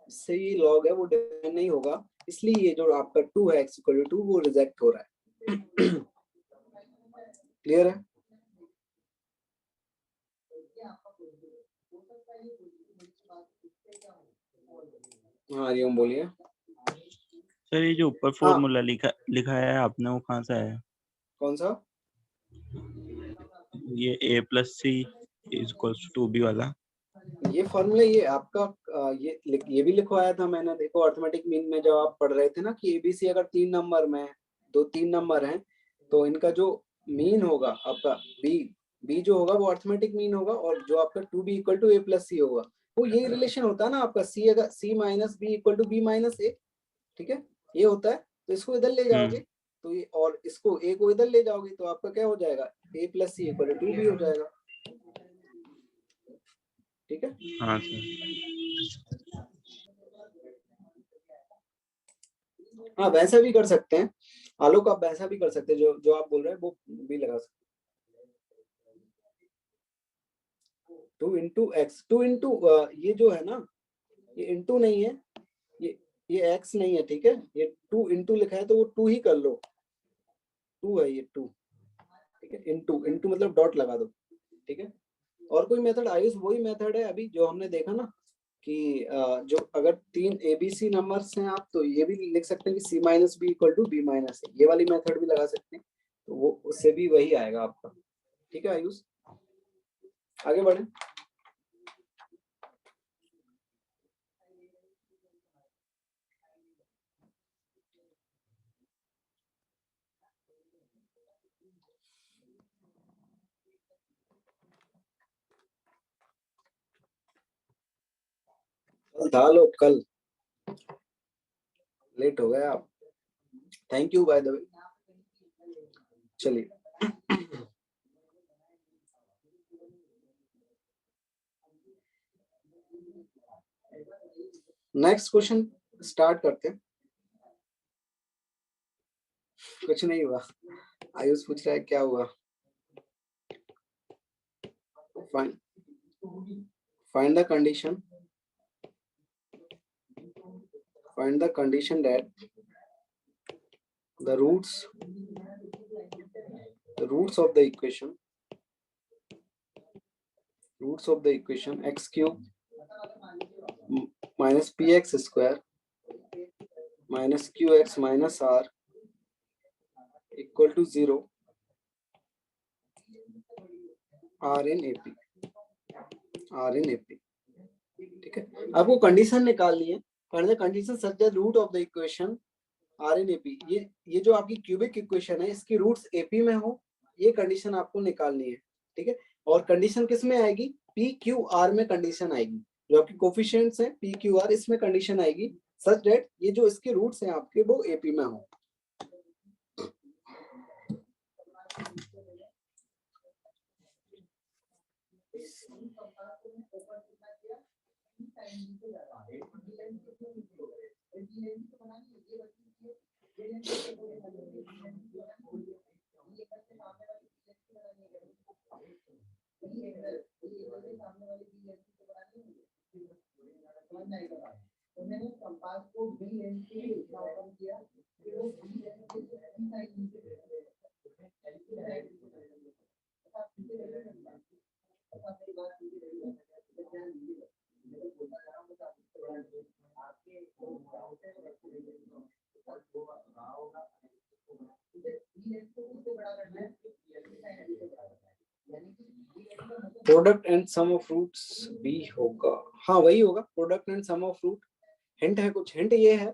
इससे ये लॉग है वो डिफाइन नहीं होगा, इसलिए ये जो आपका 2 है x इक्वल टू 2 वो रिजेक्ट हो रहा है। क्लियर है? हाँ हरिओम बोलिए। सर ये जो ऊपर फॉर्मूला लिखा है आपने, वो कहाँ से आया? कौन सा? ये a plus C equals to B वाला। ये फॉर्मूला ये आपका ये भी लिखवाया था मैंने, देखो अर्थमेटिक मीन में जब आप पढ़ रहे थे ना कि एबीसी अगर 3 नंबर में, 3 नंबर हैं, तो इनका जो मीन होगा आपका बी जो होगा वो अर्थमेटिक मीन होगा, और जो आपका 2b equal to a plus C होगा, वो ये रिलेशन होता है ना आपका, सी अगर C minus B equal to B minus A, ठीक है, ये होता है। तो इसको इधर ले जाओगे तो ये, और इसको ए को इधर ले जाओगे तो आपका क्या हो जाएगा, a plus C equal to 2b हो जाएगा। ठीक है, हाँ सर। हाँ वैसा भी कर सकते हैं आलोक, आप वैसा भी कर सकते हैं, जो आप बोल रहे हैं वो भी लगा सकते हैं। 2 इंटू एक्स, 2 इंटू ये जो है ना, ये इंटू नहीं है, ये एक्स नहीं है, ठीक है, ये 2 इंटू लिखा है तो वो 2 ही कर लो, 2 है ये 2, ठीक है, इंटू इंटू मतलब डॉट लगा दो, ठीक है। और कोई मेथड आयुष, वही मेथड है अभी जो हमने देखा ना कि जो अगर 3 एबीसी नंबर्स हैं आप, तो ये भी लिख सकते हैं कि C minus B equal to B minus A, ये वाली मेथड भी लगा सकते हैं, तो वो उससे भी वही आएगा आपका। ठीक है आयुष, आगे बढ़े। कल था लोग, कल लेट हो गए आप, thank you by the way. चलिए नेक्स्ट क्वेश्चन स्टार्ट करते हैं। कुछ नहीं हुआ, आयुष पूछ रहा है क्या हुआ। Find the condition, find the condition that the roots of the equation x cube minus px square minus qx minus r equal to 0 r in AP। ठीक है, आपको कंडीशन निकालनी है। Find the condition such that root of the equation are in AP, ये जो आपकी cubic equation है इसकी रूट्स एपी में हो, ये कंडीशन आपको निकालनी है। ठीक है, और कंडीशन किस में आएगी, पी क्यू आर में कंडीशन आएगी, जो आपकी कोफिशिएंट्स हैं पी क्यू आर, इसमें कंडीशन आएगी सच दैट ये जो इसके रूट्स हैं आपके वो एपी में हो। Product and sum of roots बी होगा, हाँ वही होगा, product and sum of root. Hint है, कुछ हिंट ये है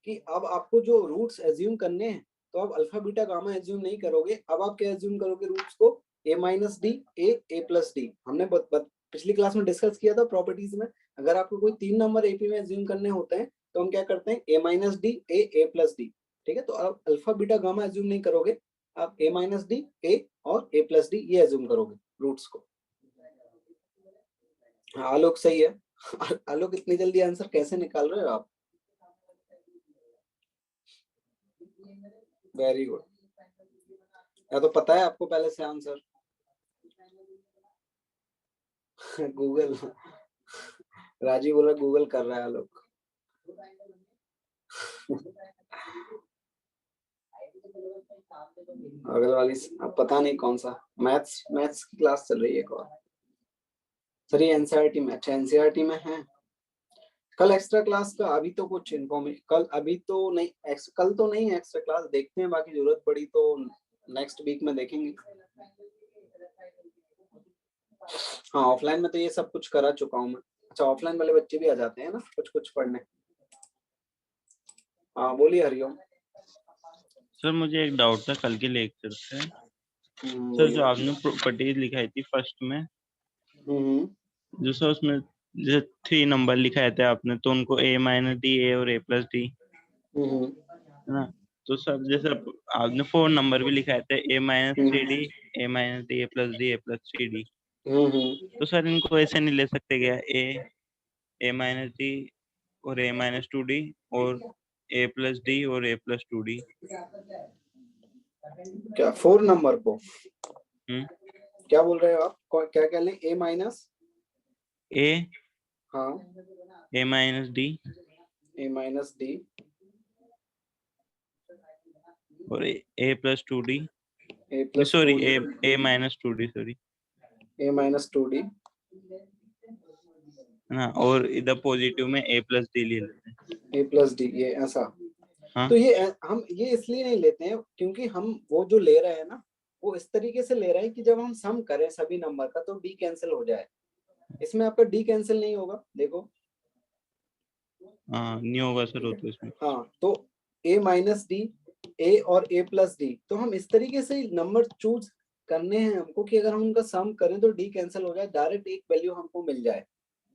कि अब आपको जो रूट्स एज्यूम करने हैं, तो आप अल्फा बीटा गामा एज्यूम नहीं करोगे, अब आप क्या एज्यूम करोगे रूट्स को, a minus D A plus D. हमने पिछली क्लास में डिस्कस किया था प्रॉपर्टीज में, अगर आपको कोई 3 नंबर एपी में एज्यूम करने होते हैं तो हम क्या करते हैं, a minus D A plus D. ठीक है, तो आप अल्फा बीटा गामा एज्यूम नहीं करोगे, आप a माइनस डी ए और a प्लस डी ये एज्यूम करोगे रूट्स को। हाँ आलोक सही है। आलोक इतनी जल्दी आंसर कैसे निकाल रहे हो आप, वेरी गुड। या तो पता है आपको पहले से आंसर? गूगल। राजीव बोला गूगल कर रहा है लोग। अगल वाली अब पता नहीं कौन सा मैथ्स की क्लास चल रही है। एक और सर ये एनसीईआरटी में, अच्छा एनसीईआरटी में है। कल एक्स्ट्रा क्लास का अभी तो कुछ इन्फॉर्मेशन कल अभी तो नहीं कल तो नहीं है एक्स्ट्रा क्लास, देखते हैं बाकी जरूरत पड़ी तो नेक्स्ट वीक में देखेंगे। हाँ ऑफलाइन में तो ये सब कुछ करा चुका हूँ मैं। अच्छा ऑफलाइन वाले बच्चे भी आ जाते हैं ना कुछ कुछ पढ़ने। हाँ बोलिए हरिओम। सर मुझे एक डाउट था कल के लेक्चर से। सर बोलिए। जो आपने प्रॉपर्टीज लिखाई थी फर्स्ट में, जो सर उसमें जो 3 नंबर लिखाए थे आपने, तो उनको a माइनस डी, ए और a प्लस डी, है ना? तो सर जैसे आपने 4 नंबर भी लिखाए थे, a minus 3d, a minus D, a plus D, a plus 3d। तो सर इनको ऐसे नहीं ले सकते क्या, a माइनस डी और a माइनस 2d और a प्लस डी और a प्लस 2d? क्या 4 नंबर को हम्म क्या बोल रहे हो आप? क्या कह लें? a माइनस a, हाँ a minus D a minus D और a plus 2d, a plus sorry a minus 2d, sorry, a minus 2d, है ना? और इधर पॉजिटिव में a प्लस डी ले लेते हैं। a प्लस डी, ये ऐसा। हाँ तो ये हम ये इसलिए नहीं लेते हैं क्योंकि हम वो जो ले रहे हैं ना वो इस तरीके से ले रहे हैं कि जब हम सम करें सभी नंबर का तो डी कैंसिल हो जाए। इसमें आपका डी कैंसिल नहीं होगा, देखो। हाँ नहीं होगा सर वो तो इसमें। हाँ तो a माइनस डी, a और a प्लस डी, तो हम इस तरीके से नंबर चूज करने हैं हमको कि अगर हम उनका सम करें तो डी कैंसिल हो जाए, डायरेक्ट एक वैल्यू हमको मिल जाए।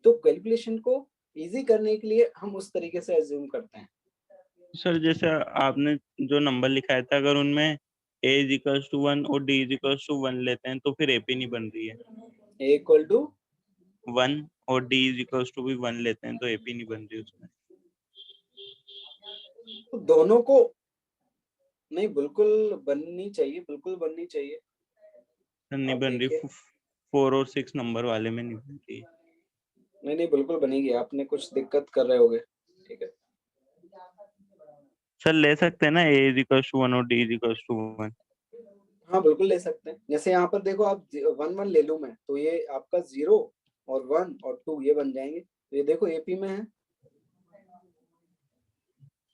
तो कैलकुलेशन को इजी करने के लिए हम उस तरीके से एज्यूम करते हैं। सर जैसे आपने जो नंबर लिखाया था, अगर उनमें a इज इक्वल्स टू 1 और d इज इक्वल्स टू 1 लेते हैं तो फिर AP नहीं बन रही है। a इक्वल टू 1 और d इज इक्वल्स टू भी 1 लेते हैं तो AP नहीं बन रही उसमें। तो दोनों को नहीं, बिल्कुल बननी चाहिए, बिल्कुल बननी चाहिए। सर नहीं आप बन रही, देखिए 4 और 6 नंबर वाले में नहीं बन रही। नहीं नहीं बिल्कुल बनेगी, आपने कुछ दिक्कत कर रहे होगे। ठीक है सर ले सकते हैं ना a इज इक्वल्स टू 1 और d इज इक्वल्स टू 1? हाँ बिल्कुल ले सकते हैं। जैसे यहाँ पर देखो आप 1 1 ले लूं मैं तो ये आपका 0 और 1 और 2 ये बन जाएंगे। तो ये देखो एपी में है,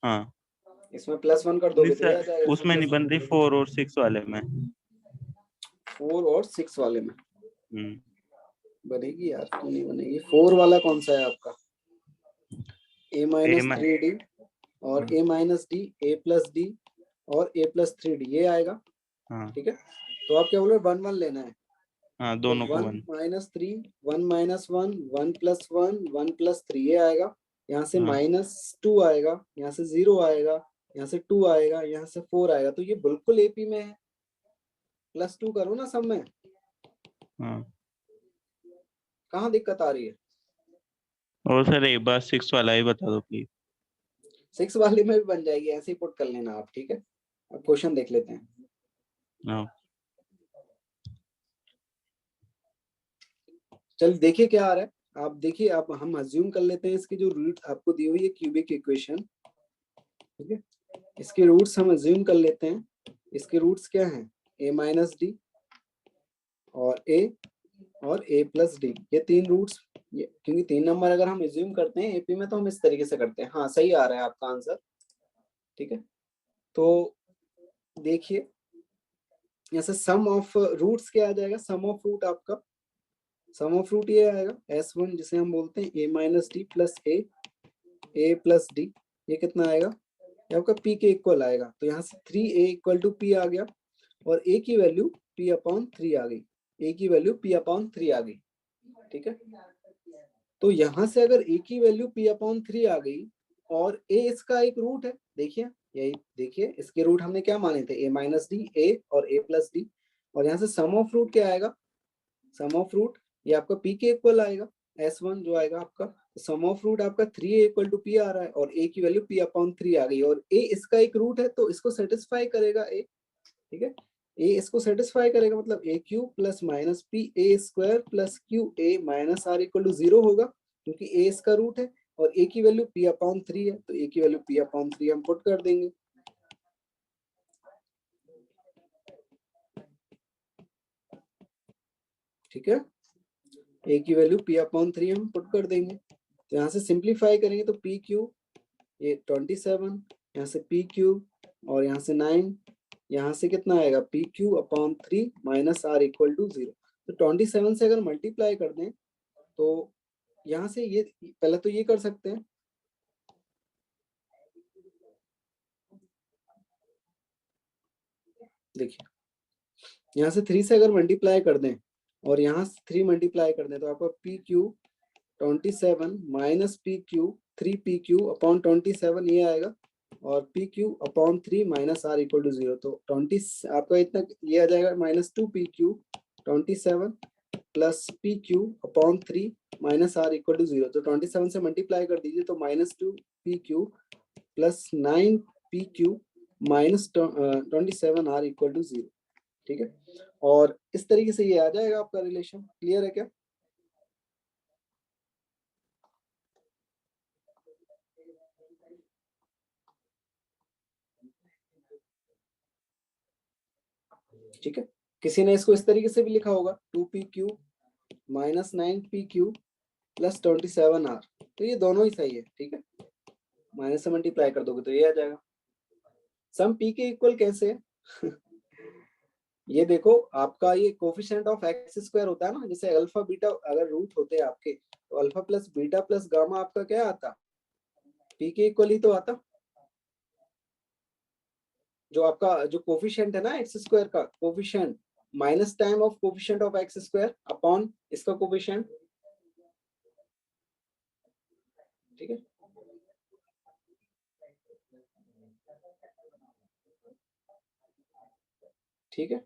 हाँ इसमें प्लस 1 कर नहीं दोगे तो ये आ सर जाएगा, इसमें उसमें नहीं बन रही, 4 और 6 वाले में। 4 और 6 वाले में हम्म बनेगी यार, क्यों नहीं बनेगी? 4 वाला कौन सा है आपका? a माइनस A 3d और a minus D, a plus D और a प्लस 3d ये आएगा। हाँ ठीक है तो आप क्या बोल रहे हो? 1 1 लेना है। हाँ तो दोनों को 1 1। माइनस 3, 1 माइनस 1, 1 प्लस 1, 1 प्लस 3 ये आएगा। यहाँ से हाँ -2 आएगा, यहाँ से 0 आएगा, यहाँ से 2 आएगा, यहाँ से 4 आएगा। तो ये बिल्कुल एपी में है। +2 करो ना सब में, हाँ। कहाँ दिक्कत आ रही है? और सर एक बार 6 वाला ही बता दो प्लीज। 6 वाले में भी बन जाएगी, ऐसे ही पुट कर लेना आप। ठीक है अब क्वेश्चन देख लेते हैं। हाँ चल देखिए क्या आ रहा है। आप देखिए, आप हम अज्यूम कर लेते हैं इसकी जो रूट आपको दी हुई है क्यूबिक इक्वेशन। ठीक है इसके रूट्स हम अज्यूम कर लेते हैं। इसके रूट्स क्या हैं? a माइनस डी और a प्लस डी, ये 3 रूट्स। ये क्योंकि 3 नंबर अगर हम अज्यूम करते हैं एपी में तो हम इस तरीके से करते हैं। हाँ सही आ रहा है आपका आंसर। ठीक है तो देखिए यहाँ से सम ऑफ रूट्स क्या आ जाएगा? सम ऑफ रूट आपका, सम ऑफ रूट ये आएगा S1 जिसे हम बोलते हैं a minus D plus a plus D. ये कितना आएगा? ये आपका p के इक्वल आएगा। तो यहाँ से 3a इक्वल टू p आ गया और a की वैल्यू p अपॉन 3 आ गई। a की वैल्यू p अपॉन 3 आ गई। ठीक है तो यहाँ से अगर a की वैल्यू p अपॉन 3 आ गई और a इसका एक रूट है, देखिए यही देखिए इसके रूट हमने क्या माने थे? a माइनस डी, a और a प्लस डी। और यहाँ से सम ऑफ रूट क्या आएगा? सम ऑफ रूट ये आपका p के इक्वल आएगा, S1 जो आएगा आपका। सम ऑफ रूट आपका 3a इक्वल टू p आ रहा है और a की वैल्यू p अपॉन 3 आ गई और a इसका एक रूट है तो इसको सेटिस्फाई करेगा a। ठीक है ए इसको सेटिस्फाई करेगा, मतलब A Q plus minus P A square plus Q A minus R equal to 0 होगा, क्योंकि ए इसका रूट है और ए की वैल्यू पी अपॉन 3 है, तो ए की वैल्यू पी अपॉन 3 हम पुट कर देंगे। ठीक है, ए की वैल्यू पी अपॉन 3 हम पुट कर देंगे, तो यहाँ से सिंप्लीफाई करेंगे तो पी क्यू ये 27, यहाँ से पी क्यू और यहाँ से 9, यहाँ से कितना आएगा P Q upon 3 minus R equal to 0। तो 27 से अगर मल्टीप्लाई कर दें तो यहाँ से ये पहले तो ये कर सकते हैं, देखिए यहाँ से 3 से अगर मल्टीप्लाई कर दें और यहाँ से 3 मल्टीप्लाई कर दें तो आपका P Q 27 minus P Q 3 P Q upon 27 ये आएगा, और P Q upon 3 minus R equal to 0, तो 20 आपका इतना ये आ जाएगा minus 2 P Q 27 plus P Q upon 3 minus R equal to 0, तो 27 से मल्टीप्लाई कर दीजिए तो minus 2 P Q plus 9 P Q minus 27 R equal to 0। ठीक है, और इस तरीके से ये आ जाएगा आपका रिलेशन। क्लियर है क्या? ठीक है, किसी ने इसको इस तरीके से भी लिखा होगा 2pq minus 9pq plus 27r, तो ये दोनों ही सही है। ठीक है, माइनस से मल्टीप्लाई कर दोगे तो ये आ जाएगा। सम p के इक्वल कैसे है? ये देखो आपका ये कोफिशिएंट ऑफ एक्स स्क्वायर होता है ना, जैसे अल्फा बीटा अगर रूट होते हैं आपके तो alpha plus beta plus gamma आपका क्या आता, p के इक्वल ही तो आता। जो आपका जो कोफिशिएंट है ना एक्स स्क्वायर का coefficient minus time of coefficient of x square upon इसका कोफिशिएंट। ठीक है, ठीक है,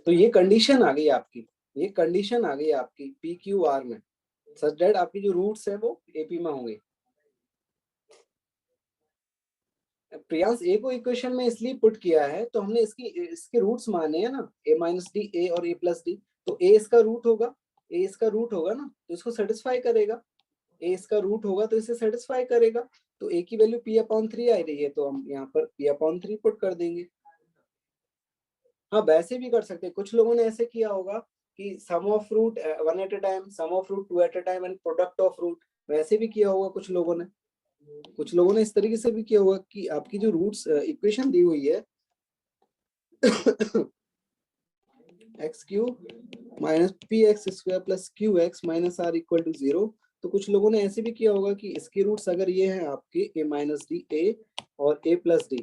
तो ये कंडीशन आ गई आपकी, ये कंडीशन आ गई आपकी पी क्यू आर में, सच दैट आपकी जो रूट्स है वो एपी में होंगे। प्रियांश ए को इक्वेशन में इसलिए पुट किया है तो हमने इसके रूट्स माने हैं ना, ए माइनस डी ए और ए प्लस डी, तो ए इसका रूट होगा, ए इसका रूट होगा ना तो इसको सेटिस्फाई करेगा, ए इसका रूट होगा तो इसे सेटिस्फाई करेगा, तो ए की वैल्यू पी अपॉन 3 आ रही है तो हम यहाँ पर पी अपॉन 3 पुट कर देंगे। हाँ वैसे भी कर सकते हैं, कुछ लोगों ने ऐसे किया होगा कि sum of root 1 at a time, sum of root 2 at a time and product of root, वैसे भी किया होगा कुछ लोगों ने। कुछ लोगों ने इस तरीके से भी किया होगा कि आपकी जो रूट्स इक्वेशन दी हुई है X Q minus P X square plus Q X minus R equal to 0, तो कुछ लोगों ने ऐसे भी किया होगा कि इसके रूट्स अगर ये हैं आपके ए माइनस डी ए और ए प्लस डी,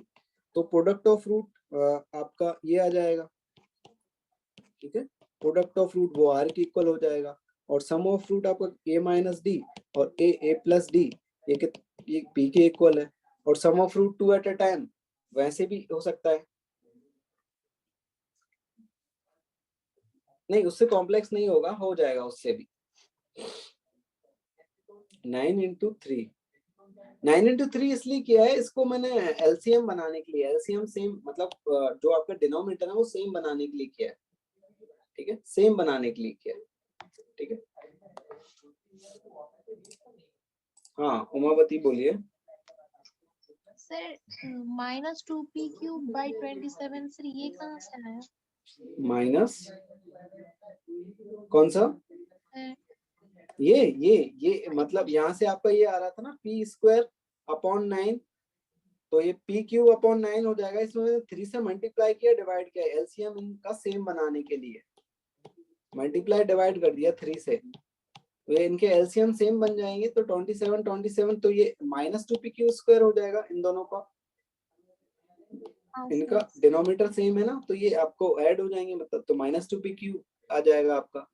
तो प्रोडक्ट ऑफ रूट आपका ये आ जाएगा। ठीक है, प्रोडक्ट ऑफ रूट वो आर के इक्वल हो जाएगा, और सम ऑफ रूट आपका ए माइनस डी और ए प्लस डी ये पी के इक्वल है, और sum of root 2 at a time वैसे भी हो सकता है, नहीं उससे कॉम्प्लेक्स नहीं होगा, हो जाएगा उससे भी। 9 इंटू 3, 9 इंटू 3 इसलिए किया है, इसको मैंने एलसीएम बनाने के लिए, एलसीएम सेम मतलब जो आपका डिनोमिनेटर है वो सेम बनाने के लिए किया है। ठीक है, सेम बनाने के लिए किया है। ठीक है, हाँ उमावती बोलिए। सर -2p³/27 सर ये कहाँ से आया? माइनस कौन सा? ये मतलब यहाँ से आपका ये आ रहा था ना पी स्क्वायर अपॉन 9, तो ये पी क्यू अपॉन 9 हो जाएगा, इसमें 3 से मल्टीप्लाई किया डिवाइड किया, एलसीएम इनका सेम बनाने के लिए मल्टीप्लाई डिवाइड कर दिया 3 से, तो ये इनके एलसीएम सेम बन जाएंगे, तो 27 तो ये -2pq² हो जाएगा इन दोनों का, इनका डिनोमिनेटर सेम है ना तो ये आपको ऐड हो जाएंगे, मतलब तो -2pq आ जाएगा आपका।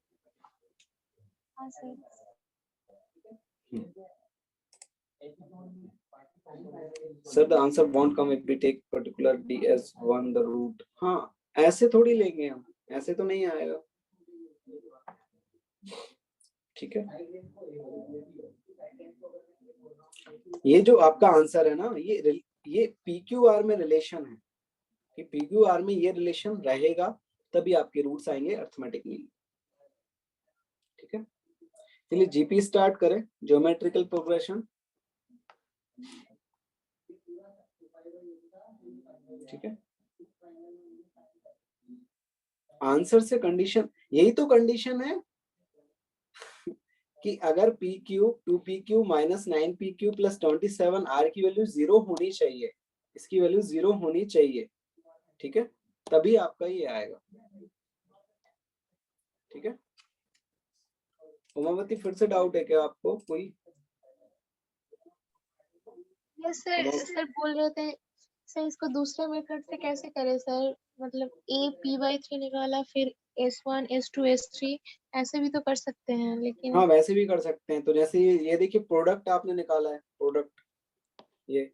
Sir, the answer won't come if we take particular d as 1 the root। हाँ ऐसे थोड़ी लेंगे हम, ऐसे तो नहीं आएगा। ठीक है, ये जो आपका आंसर है ना, ये PQR में रिलेशन है कि PQR में ये रिलेशन रहेगा तभी आपके रूट्स आएंगे अर्थमेटिकली। ठीक है, चलिए जीपी स्टार्ट करें, ज्योमेट्रिकल प्रोग्रेशन। ठीक है, आंसर से कंडीशन, यही तो कंडीशन है कि अगर PQ 2PQ minus 9PQ plus 27 R की वैल्यू 0 होनी चाहिए, इसकी वैल्यू 0 होनी चाहिए। ठीक है, तभी आपका ये आएगा। ठीक है, उमावती फिर से डाउट है क्या आपको कोई? यस सर, सर बोल रहे थे सर इसको दूसरे मेथड से कैसे करें सर, मतलब A P/3 निकाला, फिर S1 S2 S3 ऐसे भी तो कर सकते हैं, लेकिन हाँ वैसे भी कर सकते हैं। तो जैसे ये देखिए प्रोडक्ट आपने निकाला है, प्रोडक्ट ये,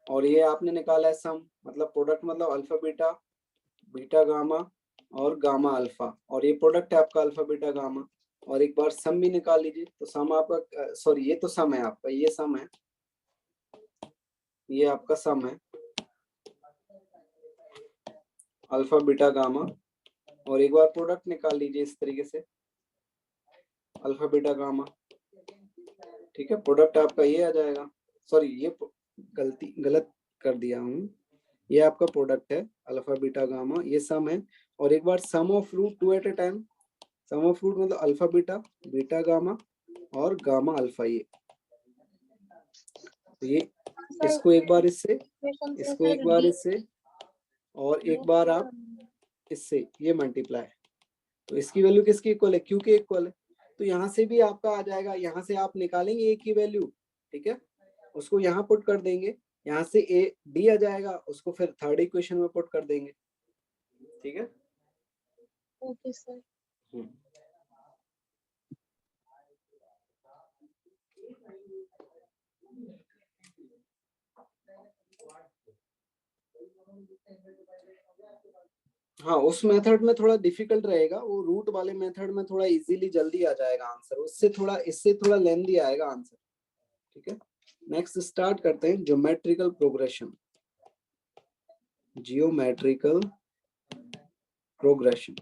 और ये आपने निकाला है सम, मतलब प्रोडक्ट मतलब अल्फा बीटा, बीटा गामा और गामा अल्फा, और ये प्रोडक्ट है आपका अल्फा बीटा गामा, और एक बार सम भी निकाल लीजिए। तो सम आपका, सॉरी ये तो सम है आपका, ये सम है, ये आपका सम है अल्फा बीटा गामा, और एक बार प्रोडक्ट निकाल लीजिए इस तरीके से अल्फा बीटा गामा। ठीक है, प्रोडक्ट आपका ये आ जाएगा, सॉरी ये गलत कर दिया हूँ, ये आपका प्रोडक्ट है अल्फा बीटा गामा, ये सम है, और एक बार sum of root 2 at a time, sum of root मतलब अल्फा बीटा, बीटा गामा और गामा अल्फा, ये तो ये इसको एक बार इससे, इसको एक बार इससे, और एक बार आप इससे, ये मल्टीप्लाई, तो इसकी वैल्यू किसकी इक्वल है? क्यू के इक्वल है। तो यहाँ से भी आपका आ जाएगा, यहाँ से आप निकालेंगे ए की वैल्यू, ठीक है, उसको यहाँ पुट कर देंगे, यहाँ से ए डी आ जाएगा, उसको फिर थर्ड इक्वेशन में पुट कर देंगे। ठीक है, ओके सर। हाँ उस मेथड में थोड़ा डिफिकल्ट रहेगा, वो रूट वाले मेथड में थोड़ा इजीली जल्दी आ जाएगा आंसर, उससे थोड़ा, इससे थोड़ा लेंथी आएगा आंसर। ठीक है, नेक्स्ट स्टार्ट करते हैं ज्योमेट्रिकल प्रोग्रेशन, जियोमेट्रिकल प्रोग्रेशन।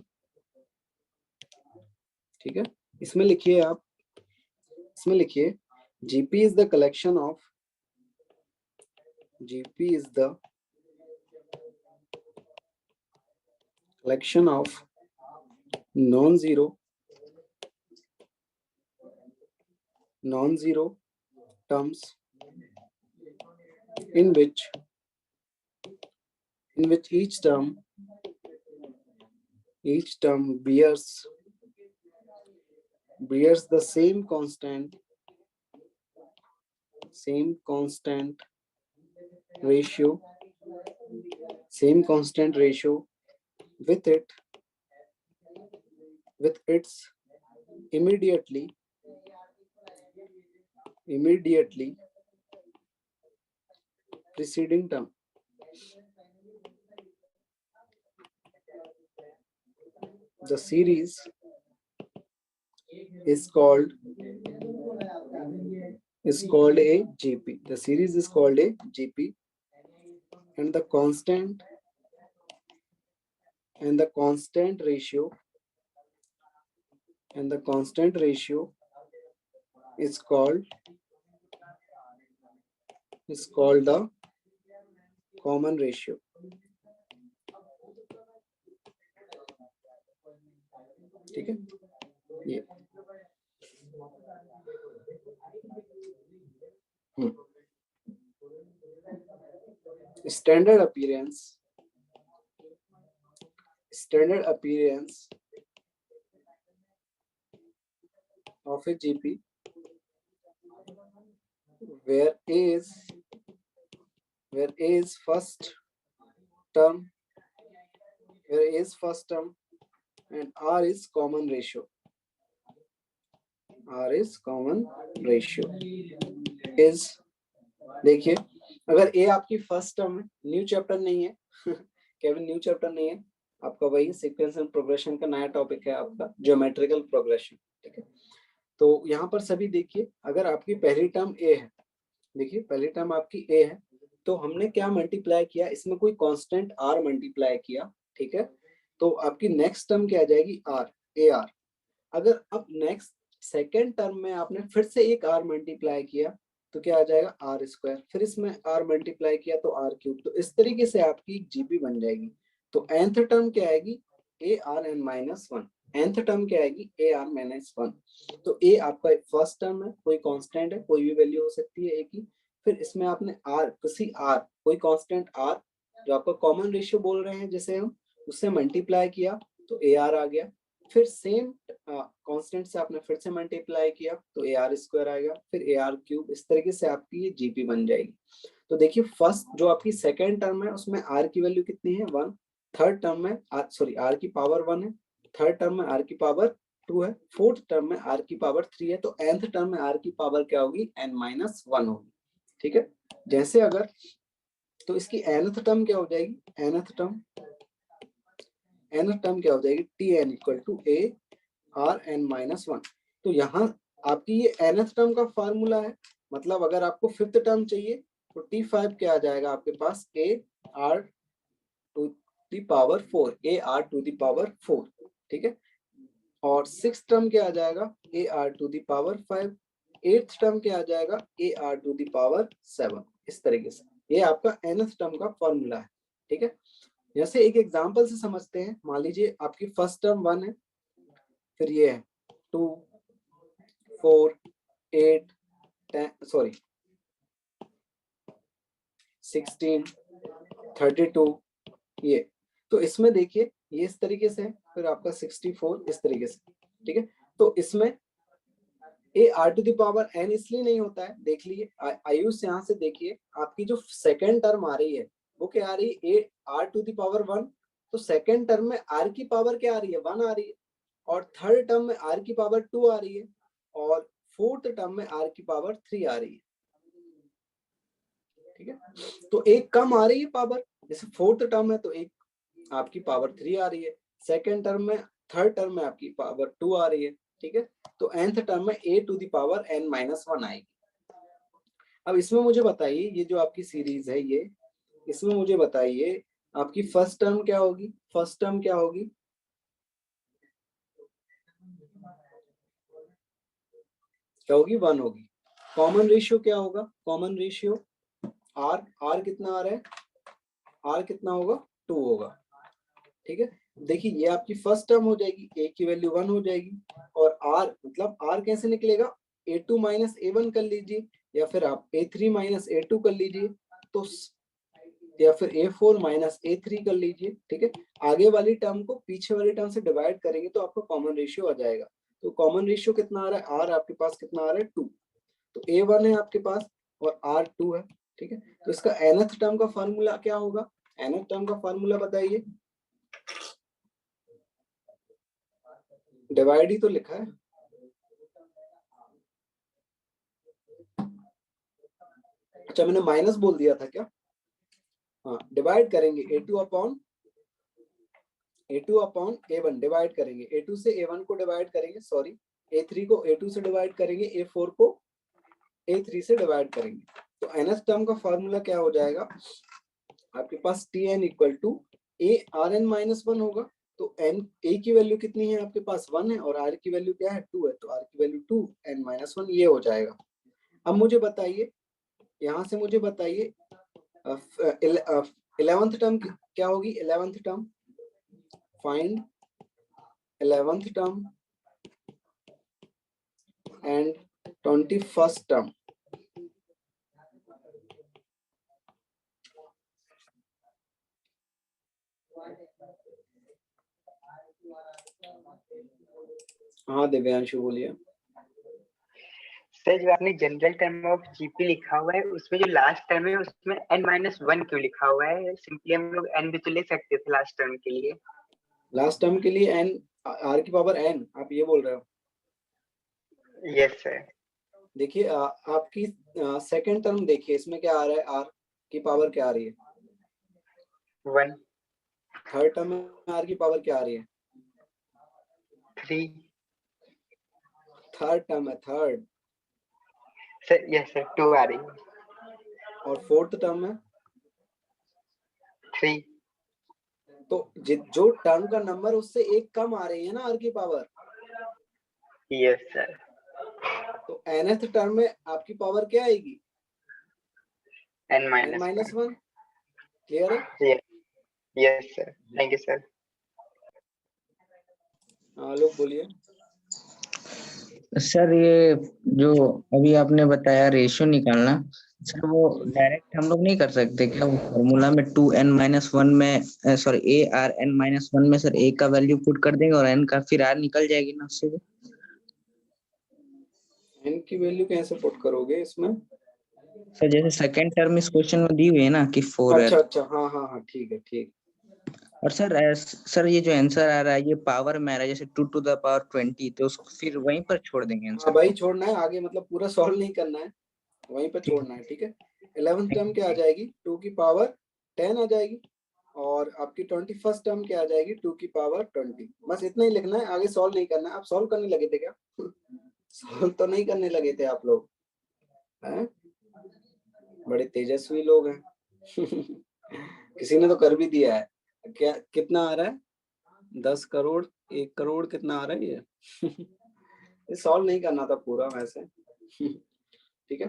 ठीक है, इसमें लिखिए आप, इसमें लिखिए GP is the collection of, GP is the collection of non-zero terms in which each term bears the same constant ratio with its immediately preceding term. The series is called a GP. The series is called a GP, and the constant ratio is called the common ratio. ठीक है, ये standard appearance of a GP, where A is first term and R is common ratio. Is, देखिए अगर ए आपकी first term है, new chapter नहीं है केवल न्यू चैप्टर नहीं है आपका, वही सीक्वेंस एंड प्रोग्रेशन का नया टॉपिक है आपका ज्योमेट्रिकल प्रोग्रेशन। ठीक है, तो यहाँ पर सभी देखिए, अगर आपकी पहली टर्म ए है देखिए पहली टर्म आपकी ए है, तो हमने क्या मल्टीप्लाई किया, इसमें कोई कांस्टेंट आर मल्टीप्लाई किया, ठीक है। तो आपकी नेक्स्ट टर्म क्या आ जाएगी, आर, ए आर। अगर अब नेक्स्ट सेकेंड टर्म में आपने फिर से एक आर मल्टीप्लाई किया तो क्या आ जाएगा, आर स्क्वायर, फिर इसमें आर मल्टीप्लाई किया तो आर क्यूब। तो इस तरीके से आपकी जीपी बन जाएगी। तो nth टर्म क्या आएगी, A R N minus one. nth term क्या आएगी, ए आर माइनस वन। तो ए आपका फर्स्ट टर्म है, कोई कांस्टेंट है, कोई भी वैल्यू हो सकती है ए की। फिर इसमें आपने आर, किसी आर, कोई कांस्टेंट आर जो आपका कॉमन रेशियो बोल रहे हैं जिसे हम, उससे मल्टीप्लाई किया तो ए आर आ गया। फिर सेम कांस्टेंट से आपने फिर से मल्टीप्लाई किया तो ए आर स्क्वायर आएगा, फिर ए आर क्यूब। इस तरीके से आपकी ये जीपी बन जाएगी। तो देखिए फर्स्ट जो आपकी सेकेंड टर्म है उसमें आर की वैल्यू कितनी है, वन। थर्ड टर्म में आर की पावर वन है। थर्ड टर्म में आर की पावर टू है। फोर्थ टर्म में आर की पावर थ्री है। तो nth टर्म में आर की पावर क्या होगी, n माइनस वन होगी, ठीक है। जैसे अगर, तो इसकी nth टर्म क्या हो जाएगी, nth टर्म क्या हो जाएगी, T N equal to A R N minus one. तो यहाँ आपकी ये nth टर्म का फॉर्मूला है। मतलब अगर आपको फिफ्थ टर्म चाहिए तो टी फाइव क्या आ जाएगा आपके पास, A R to the power four, A R to the power four, ठीक है। और सिक्स टर्म क्या आ जाएगा, A R to the power five. Eighth term क्या आ जाएगा, A R to the power seven. इस तरीके से ये आपका nth टर्म का फॉर्मूला है, ठीक है। जैसे एक एग्जांपल से समझते हैं। मान लीजिए आपकी फर्स्ट टर्म वन है, फिर ये है टू, फोर, एट, सॉरी 16, 32, ये। तो इसमें देखिए ये इस तरीके से है, फिर आपका 64 इस तरीके से, ठीक है। तो इसमें A R to the power N इसलिए नहीं होता है, देख लीजिए आयुष, यहाँ से देखिए आपकी जो सेकेंड टर्म आ रही है वो क्या आ रही है, A R to the power one. तो सेकेंड टर्म में आर की पावर क्या आ रही है, वन आ रही है। और थर्ड टर्म में आर की पावर टू आ रही है। और फोर्थ टर्म में आर की पावर थ्री आ रही है, ठीक है। तो एक कम आ रही है पावर, जैसे फोर्थ टर्म है तो एक आपकी पावर थ्री आ रही है। सेकेंड टर्म में, थर्ड टर्म में आपकी पावर टू आ रही है, ठीक है। तो nth टर्म में a to the power n minus one आएगी। अब इसमें मुझे बताइए, ये जो आपकी सीरीज है ये, इसमें मुझे बताइए आपकी फर्स्ट टर्म क्या होगी, फर्स्ट टर्म क्या होगी, क्या होगी, वन होगी। कॉमन रेशियो क्या होगा, कॉमन रेशियो आर, आर कितना आ रहा है, आर कितना होगा, टू होगा, ठीक है। देखिए ये आपकी फर्स्ट टर्म हो जाएगी, ए की वैल्यू वन हो जाएगी। और आर मतलब आर कैसे निकलेगा, ए टू माइनस ए वन कर लीजिए, या फिर आप ए थ्री माइनस ए टू कर लीजिए, तो या फिर ए फोर माइनस ए थ्री कर लीजिए, ठीक है। आगे वाली टर्म को पीछे वाली टर्म से डिवाइड करेंगे तो आपको कॉमन रेशियो आ जाएगा। तो कॉमन रेशियो कितना आ रहा है, आर आपके पास कितना आ रहा है, टू। तो ए वन है आपके पास और आर टू है, ठीक है। तो इसका nth टर्म का फॉर्मूला क्या होगा, nth टर्म का फॉर्मूला बताइए, डिवाइड ही तो लिखा है। अच्छा मैंने माइनस बोल दिया था क्या, हाँ डिवाइड करेंगे ए टू अपॉन ए वन डिवाइड करेंगे, ए टू से ए वन को डिवाइड करेंगे, सॉरी ए थ्री को ए टू से डिवाइड करेंगे, ए फोर को ए थ्री से डिवाइड करेंगे। तो nth टर्म का फॉर्मूला क्या हो जाएगा आपके पास, T N equal to A R N minus one होगा। तो एन, ए की वैल्यू कितनी है आपके पास, वन है, और आर की वैल्यू क्या है, टू है। तो आर की value two, N minus one, ये हो जाएगा। अब मुझे बताइए, यहाँ से मुझे बताइए 11th टर्म क्या होगी, 11th term, find 11th term and 21st term. हाँ दिव्यांशु बोलिए। सर जो आपने जनरल टर्म ऑफ जीपी लिखा हुआ है उसमें जो लास्ट टर्म है उसमें n माइनस वन क्यों लिखा हुआ है, सिंपली हम लोग n भी तो ले सकते थे लास्ट टर्म के लिए। लास्ट टर्म के लिए n, आर की पावर n, आप ये बोल रहे हो। Yes sir. देखिए आपकी सेकंड टर्म देखिए, इसमें क्या आ रहा है, आर की पावर क्या आ रही है, वन। थर्ड टर्म में आर की पावर क्या आ रही है, थ्री। थर्ड टर्म है, third. Sir yes sir, two आ रही है। और फोर्थ टर्म में 3। तो जो टर्म का नंबर उससे एक कम आ रही है ना, r की पावर। Yes sir. तो nth टर्म में आपकी पावर क्या आएगी? n minus 1। क्लियर है? Yes sir, thank you sir. हाँ लोग बोलिए। सर ये जो अभी आपने बताया रेशियो निकालना, सर वो डायरेक्ट हम लोग नहीं कर सकते क्या? वो फॉर्मूला में 2n-1 में सॉरी ARn-1 में सर a का वैल्यू पुट कर देंगे और n का फिर r निकल जाएगी ना उससे। n की वैल्यू कैसे पुट करोगे इसमें? सर जैसे सेकंड टर्म इस क्वेश्चन में दी हुई है ना कि 4 है। अच्छा हाँ हाँ हाँ ठीक है ठीक। और सर ये जो आंसर आ रहा है ये पावर में आ रहा है, जैसे 2 to the power 20, तो उसको फिर वहीं पर छोड़ देंगे हाँ आंसर। भाई छोड़ना है आगे, मतलब पूरा सॉल्व नहीं करना है, वहीं पे छोड़ना है। ठीक है। 11th टर्म क्या आ जाएगी? 2 की पावर 10 आ जाएगी। और आपकी 21st टर्म क्या आ जाएगी? 2 की पावर 20। बस इतना ही लिखना है, आगे सॉल्व नहीं करना है। आप सॉल्व करने लगे थे क्या? सॉल्व तो नहीं करने लगे थे आप लोग हैं? बड़े तेजस्वी लोग हैं। किसी ने तो कर भी दिया है। क्या कितना आ रहा है? 10 करोड़, 1 करोड़ कितना आ रहा है ये? ये सॉल्व नहीं करना था पूरा वैसे। ठीक है।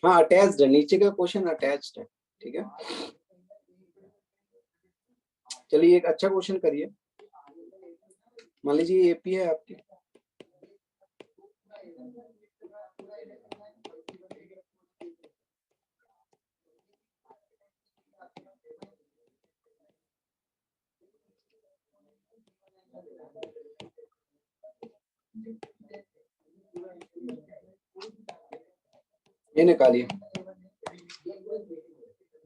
हाँ अटैच्ड है, नीचे का क्वेश्चन अटैच्ड है। ठीक है। चलिए एक अच्छा क्वेश्चन करिए। मान लीजिए एपी है आपकी, ये निकालिए,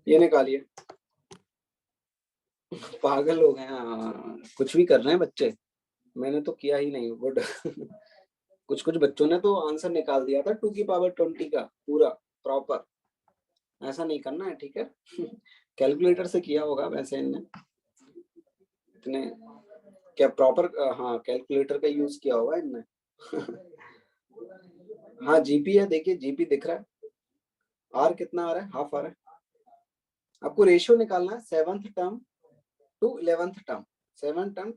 ये निकालिए। पागल हो गए। हाँ कुछ भी कर रहे हैं बच्चे, मैंने तो किया ही नहीं। गुड। कुछ कुछ बच्चों ने तो आंसर निकाल दिया था 2 की पावर 20 का पूरा प्रॉपर। ऐसा नहीं करना है ठीक है। कैलकुलेटर से किया होगा वैसे इनने, इतने क्या प्रॉपर। हाँ कैलकुलेटर का यूज किया होगा इनने। हाँ जीपी है, देखिए जीपी दिख रहा है। आर कितना आ रहा है? हाफ आ रहा है। आपको रेशियो निकालना है 7th term to 11th term. 7th term.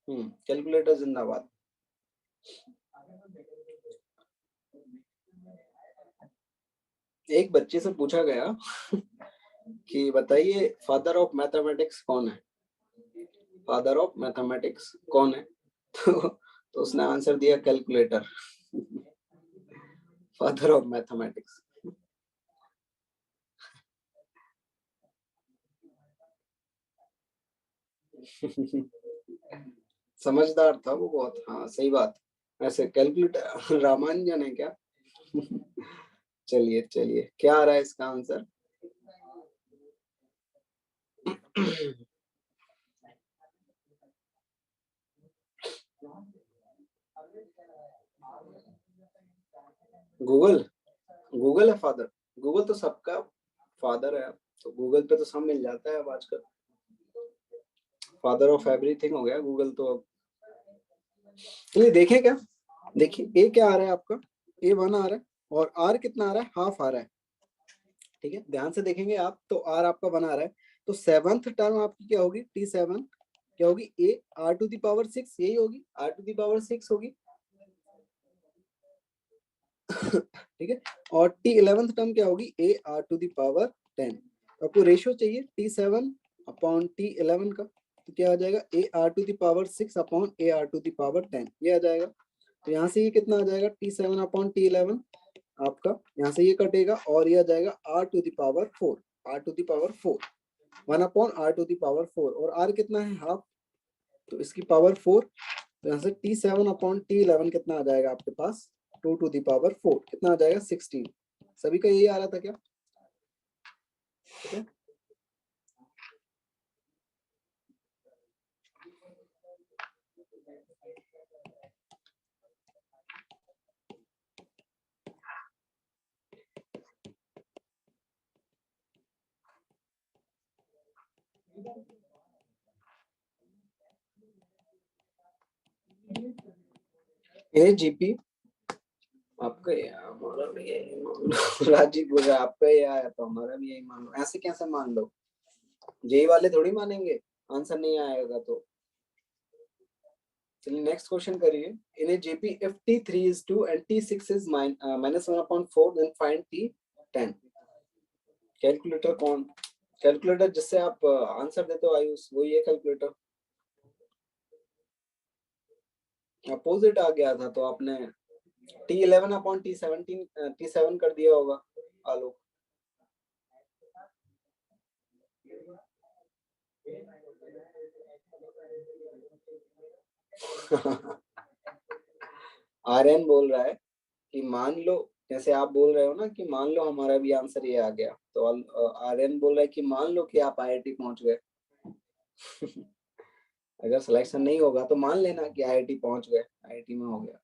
Calculator जिंदाबाद। एक बच्चे से पूछा गया कि बताइए फादर ऑफ मैथमेटिक्स कौन है? फादर ऑफ मैथमेटिक्स कौन है? तो उसने आंसर दिया कैलकुलेटर। Father of mathematics. समझदार था वो बहुत। हाँ सही बात। ऐसे कैलकुलेटर रामानुजन है क्या? चलिए चलिए क्या आ रहा है इसका आंसर? गूगल। गूगल है फादर। गूगल तो सबका फादर है, तो गूगल पे तो सब मिल जाता है अब आजकल। फादर ऑफ एवरीथिंग हो गया गूगल तो अब। चलिए देखें क्या। देखिए ए क्या आ रहा है आपका? ए 1 आ रहा है और आर कितना आ रहा है? हाफ आ रहा है। ठीक है ध्यान से देखेंगे आप तो आर आपका 1 आ रहा है। तो 7th टर्म आपकी क्या होगी? T7 क्या होगी? A R to the power 6, यही होगी, आर टू दी पावर 6 होगी। ठीक है। और T11th टर्म क्या होगी? A R to the power 10। तो आपको रेशियो चाहिए T7 अपॉन T11 का, तो क्या आ जाएगा? A R to the power 6 upon A R to the power 10, ये आ जाएगा। तो यहाँ से ये कितना आ जाएगा? T7 अपॉन T11 आपका, यहाँ से ये कटेगा और ये आ जाएगा R to the power 4। R to the power 4 1 upon R to the power 4, और आर कितना है? हाफ, तो इसकी पावर 4। तो यहाँ से T7 अपॉन T11 कितना आ जाएगा आपके पास? 2 टू दी पावर 4 कितना आ जाएगा? 16। सभी का यही आ रहा था क्या? ठीक है। ए जीपी आपका ये हमारा भी यही मान लो। राजीव बोल रहा है आपका ये आया तो हमारा भी यही मान लो। ऐसे कैसे मान लो? जेई वाले थोड़ी मानेंगे आंसर नहीं आएगा तो। चलिए नेक्स्ट क्वेश्चन करिए। इन ए JP if t3 is 2 and t6 is -1/4 then find t10। Calculator कौन? कैलकुलेटर जिससे आप आंसर देते हो आयुष, वही है कैलकुलेटर। अपोजिट आ गया था तो आपने t11/t7 कर दिया होगा आलोक। आर्यन बोल रहा है कि मान लो, जैसे आप बोल रहे हो ना कि मान लो हमारा भी आंसर ये आ गया, तो आर्यन बोल रहा है कि मान लो कि आप आईआईटी पहुंच गए। अगर सिलेक्शन नहीं होगा तो मान लेना कि आईआईटी पहुंच गए, आईआईटी में हो गया।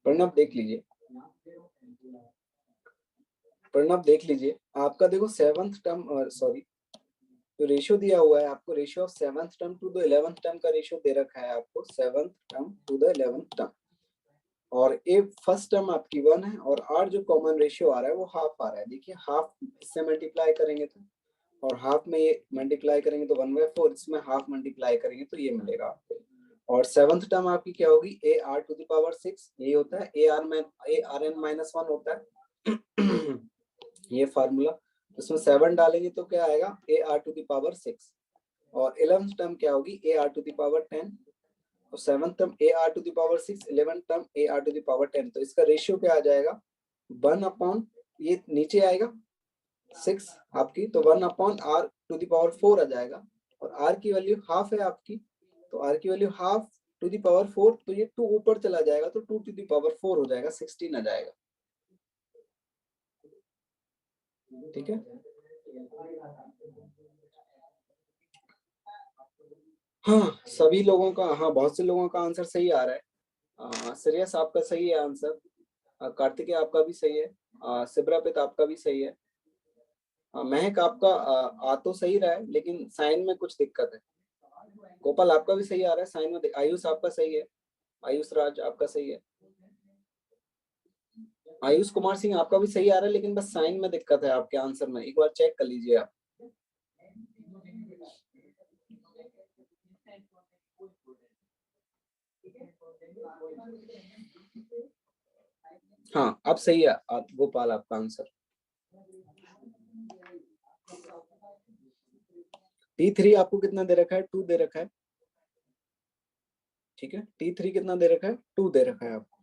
प्रणव देख लीजिए, प्रणव देख लीजिए आपका देखो 7th टर्म सॉरी जो रेशियो दिया हुआ है आपको, ratio of 7th term to the 11th term का रेशियो दे रखा है आपको, 7th term to the 11th term, और ए फर्स्ट टर्म आपकी 1 है और आर जो कॉमन रेशियो आ रहा है वो हाफ आ रहा है। देखिए हाफ इससे मल्टीप्लाई करेंगे तो, और हाफ में ये मल्टीप्लाई करेंगे तो 1/4, इसमें हाफ मल्टीप्लाई करेंगे तो ये मिलेगा आपको। और 7th टर्म आपकी क्या होगी? A R to the power 6, ये होता है ए आर एन माइनस 1 होता है। ये फार्मूला, इसमें 7 डालेंगे तो क्या आएगा? A R to the power 6। और 11th टर्म क्या होगी? A R to the power 10। तो 7th term A R to the power 6, 11th term A R to the power 10। तो इसका रेशियो क्या आ जाएगा? 1/, ये नीचे आएगा 6 आपकी, तो 1/r टू द पावर 4 आ जाएगा। और r की वैल्यू हाफ है आपकी, तो r की value half to the power 4, तो ये 2 ऊपर चला जाएगा तो 2 टू द पावर 4 हो जाएगा, 16 आ जाएगा। ठीक है, हाँ सभी लोगों का, हाँ बहुत से लोगों का आंसर सही आ रहा है। श्रेयस आपका सही है आंसर, कार्तिकेय आपका भी सही है, सिब्रापित आपका भी सही है, महक आपका आ तो सही रहा है लेकिन साइन में कुछ दिक्कत है। गोपाल आपका भी सही आ रहा है साइन में, आयुष आपका सही है, आयुष राज आपका सही है, आयुष कुमार सिंह आपका भी सही आ रहा है लेकिन बस साइन में दिक्कत है आपके आंसर में, एक बार चेक कर लीजिए आप। हाँ अब सही है गोपाल आपका आंसर। T3 आपको कितना दे रखा है? 2 दे रखा है। ठीक है, T3 कितना दे रखा है? 2 दे रखा है आपको।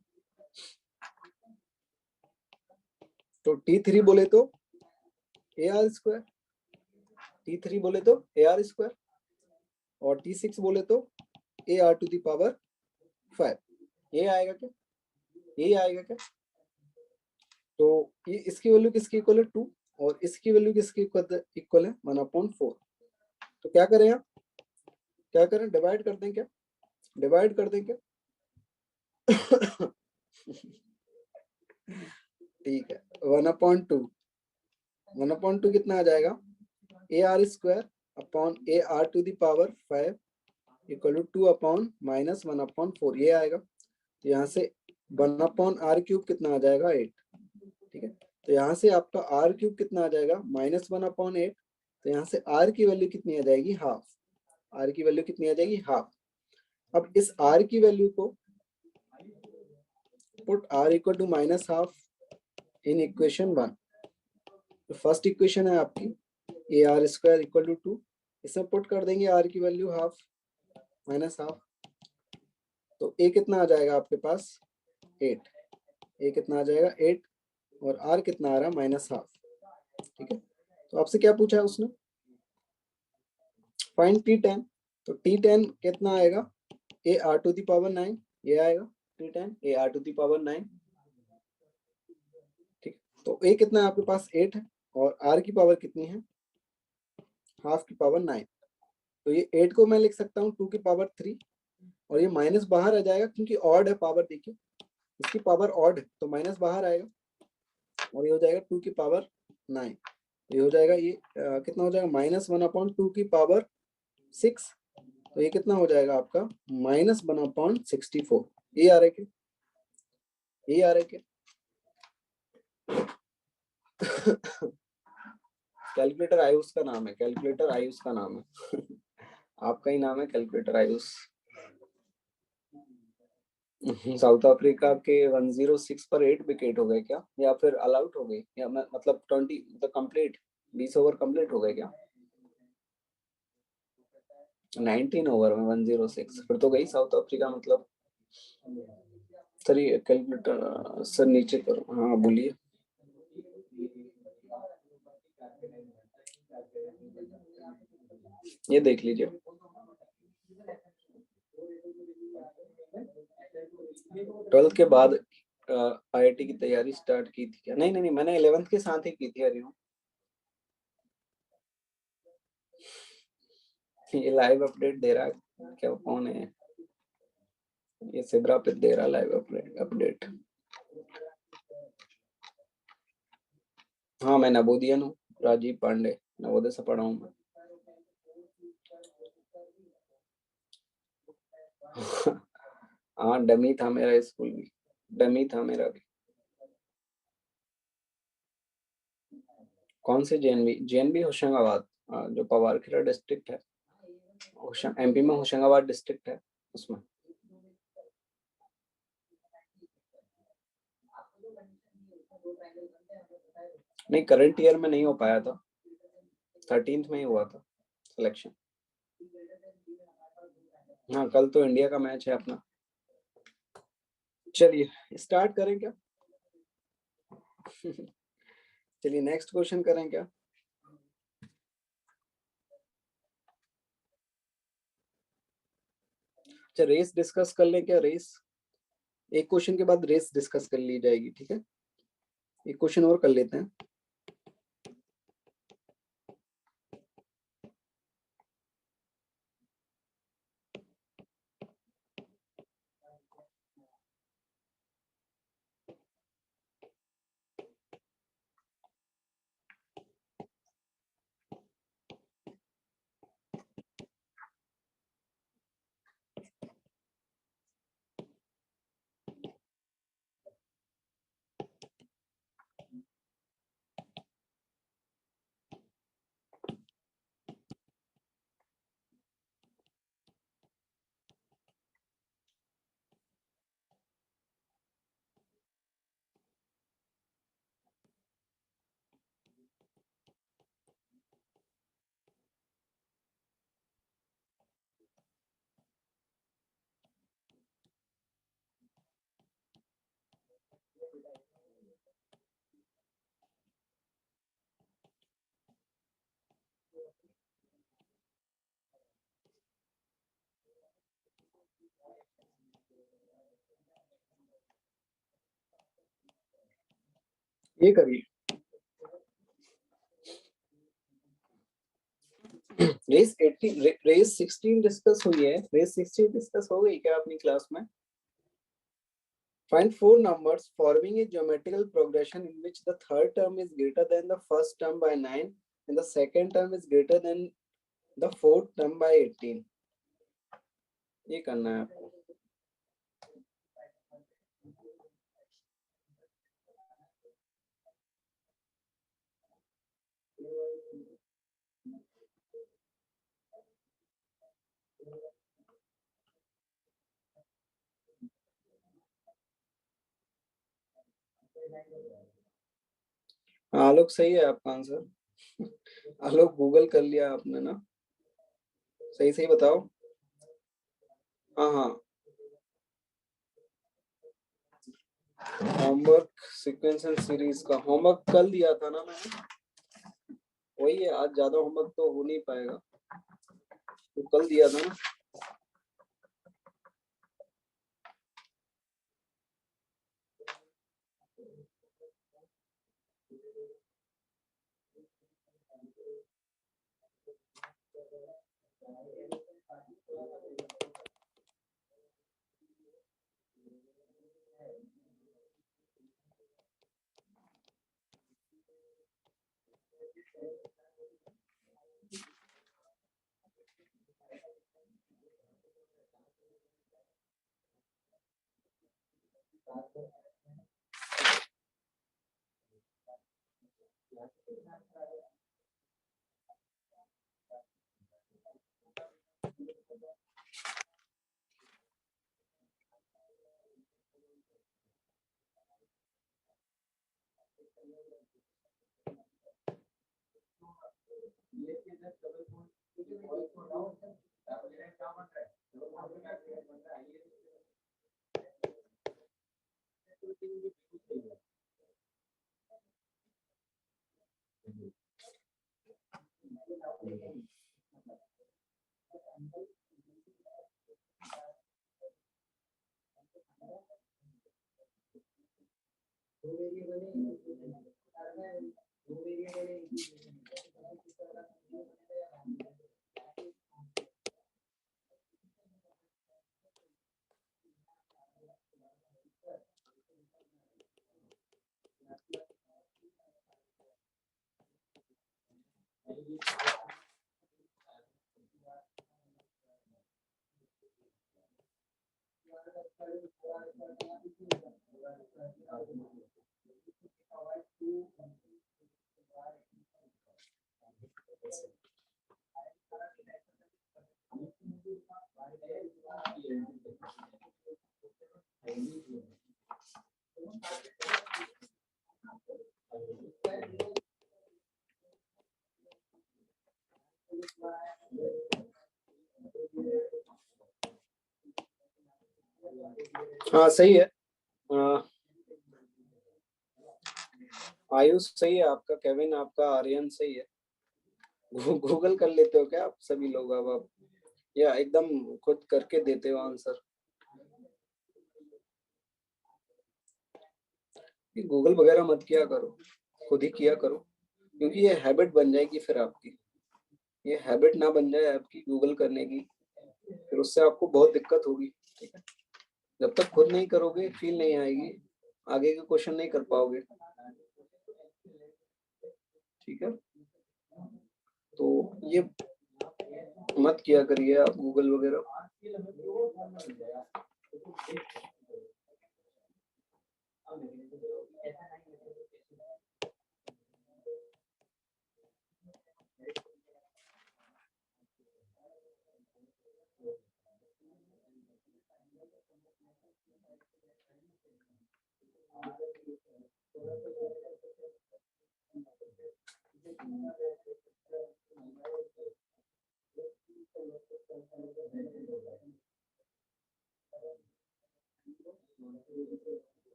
तो T3 बोले तो AR², T3 बोले तो AR², और T6 बोले तो AR टू द पावर 5। ये आएगा क्या? ये आएगा क्या? तो ये इसकी वैल्यू किसकी इक्वल है? 2, और इसकी वैल्यू किसकी इक्वल है? 1/4। तो क्या करें आप? क्या करें? डिवाइड कर दें क्या? डिवाइड कर दें क्या? ठीक है, 1/2, 1/2 कितना आ जाएगा? AR² upon AR to the power 5 equal to 2/-1/4, ये आएगा। तो यहाँ से 1/r³ कितना आ जाएगा? 8। ठीक है, तो यहाँ से आपका r³ कितना आ जाएगा? -1/8। तो यहाँ से r की वैल्यू कितनी आ जाएगी? हाफ। r की वैल्यू कितनी आ जाएगी? हाफ। अब इस r की वैल्यू को put r equal to -half in equation 1। तो फर्स्ट इक्वेशन है आपकी AR² इक्वल टू 2, इसमें पुट कर देंगे r की वैल्यू हाफ -हाफ, तो a कितना आ जाएगा आपके पास? 8। a कितना आ जाएगा? 8, और r कितना आ रहा है? -हाफ। ठीक है, तो आपसे क्या पूछा है उसने? Find T10। तो T10 कितना आएगा? AR टू द पावर 9, ये आएगा T10 AR to the power 9। ठीक, तो a कितना है आपके पास? 8 है, और r की पावर कितनी है? हाफ की पावर 9। तो ये 8 को मैं लिख सकता हूँ 2 की पावर 3, और ये माइनस बाहर आ जाएगा क्योंकि ऑड है पावर। देखिए इसकी पावर ऑड है तो माइनस बाहर आएगा, और ये हो जाएगा 2 की पावर 9। ये हो जाएगा, ये कितना हो जाएगा? -1/2 की पावर 6। तो ये कितना हो जाएगा आपका? -1/64। ये आ रहा है क्या? ये आ रहा है क्या? कैलकुलेटर आयुष का नाम है, कैलकुलेटर आयुष का नाम है। आपका ही नाम है कैलकुलेटर आयुष। साउथ अफ्रीका के 106 पर 8 विकेट हो गए क्या, या फिर ऑल आउट हो गई, या मतलब 20 मतलब कंप्लीट 20 ओवर कंप्लीट हो गए क्या? 19 ओवर में 106 फिर तो गई साउथ अफ्रीका मतलब। सर ये कैलकुलेटर सर नीचे करो, हाँ बोलिए। ये देख लीजिए। 12th के बाद आईआईटी की तैयारी स्टार्ट की थी क्या? नहीं नहीं नहीं, मैंने 11th के साथ ही की थी। हरिओम, ये लाइव अपडेट दे रहा है क्या? कौन है ये? सिब्रा पे दे रहा लाइव अपडेट। हाँ मैं नवोदियन हूँ, राजीव पांडे, नवोदय से पढ़ा हूँ मैं। हाँ डमी था मेरा स्कूल भी, डमी था मेरा भी। कौन से जेएनबी? जेएनबी होशंगाबाद, जो पवारखेड़ा डिस्ट्रिक्ट है, एमपी में होशंगाबाद डिस्ट्रिक्ट है उसमें। नहीं करंट ईयर में नहीं हो पाया था, 13th में ही हुआ था सिलेक्शन। हाँ कल तो इंडिया का मैच है अपना। चलिए स्टार्ट करें क्या? चलिए नेक्स्ट क्वेश्चन करें क्या? अच्छा रेस डिस्कस कर लें क्या? रेस एक क्वेश्चन के बाद रेस डिस्कस कर ली जाएगी, ठीक है? एक क्वेश्चन और कर लेते हैं। ये करिए। रेस 18 रेस 16 डिस्कस हुई है, रेस 16 डिस्कस हो गई क्या अपनी क्लास में? Find four numbers forming a geometrical progression in which the third term is greater than the first term by 9 and the second term is greater than the fourth term by 18। ये करना है आपको। हाँ आलोक सही है आपका answer. आलोक Google कर लिया आपने ना? सही सही बताओ। हाँ हाँ होमवर्क सीक्वेंस एंड सीरीज का होमवर्क कल दिया था ना मैंने, वही है। आज ज्यादा होमवर्क तो हो नहीं पाएगा, तो कल दिया था ना। हाँ सही है। आयुष सही है आपका, केविन आपका, आर्यन सही है। गूगल कर लेते हो क्या आप सभी लोग अब या एकदम खुद करके देते हो आंसर? गूगल वगैरह मत किया करो, खुद ही किया करो, क्योंकि ये हैबिट बन जाएगी फिर आपकी। ये हैबिट ना बन जाए आपकी गूगल करने की, फिर उससे आपको बहुत दिक्कत होगी। ठीक है, जब तक खुद नहीं करोगे फील नहीं आएगी, आगे के क्वेश्चन नहीं कर पाओगे। ठीक है, तो ये मत किया करिए आप गूगल वगैरह।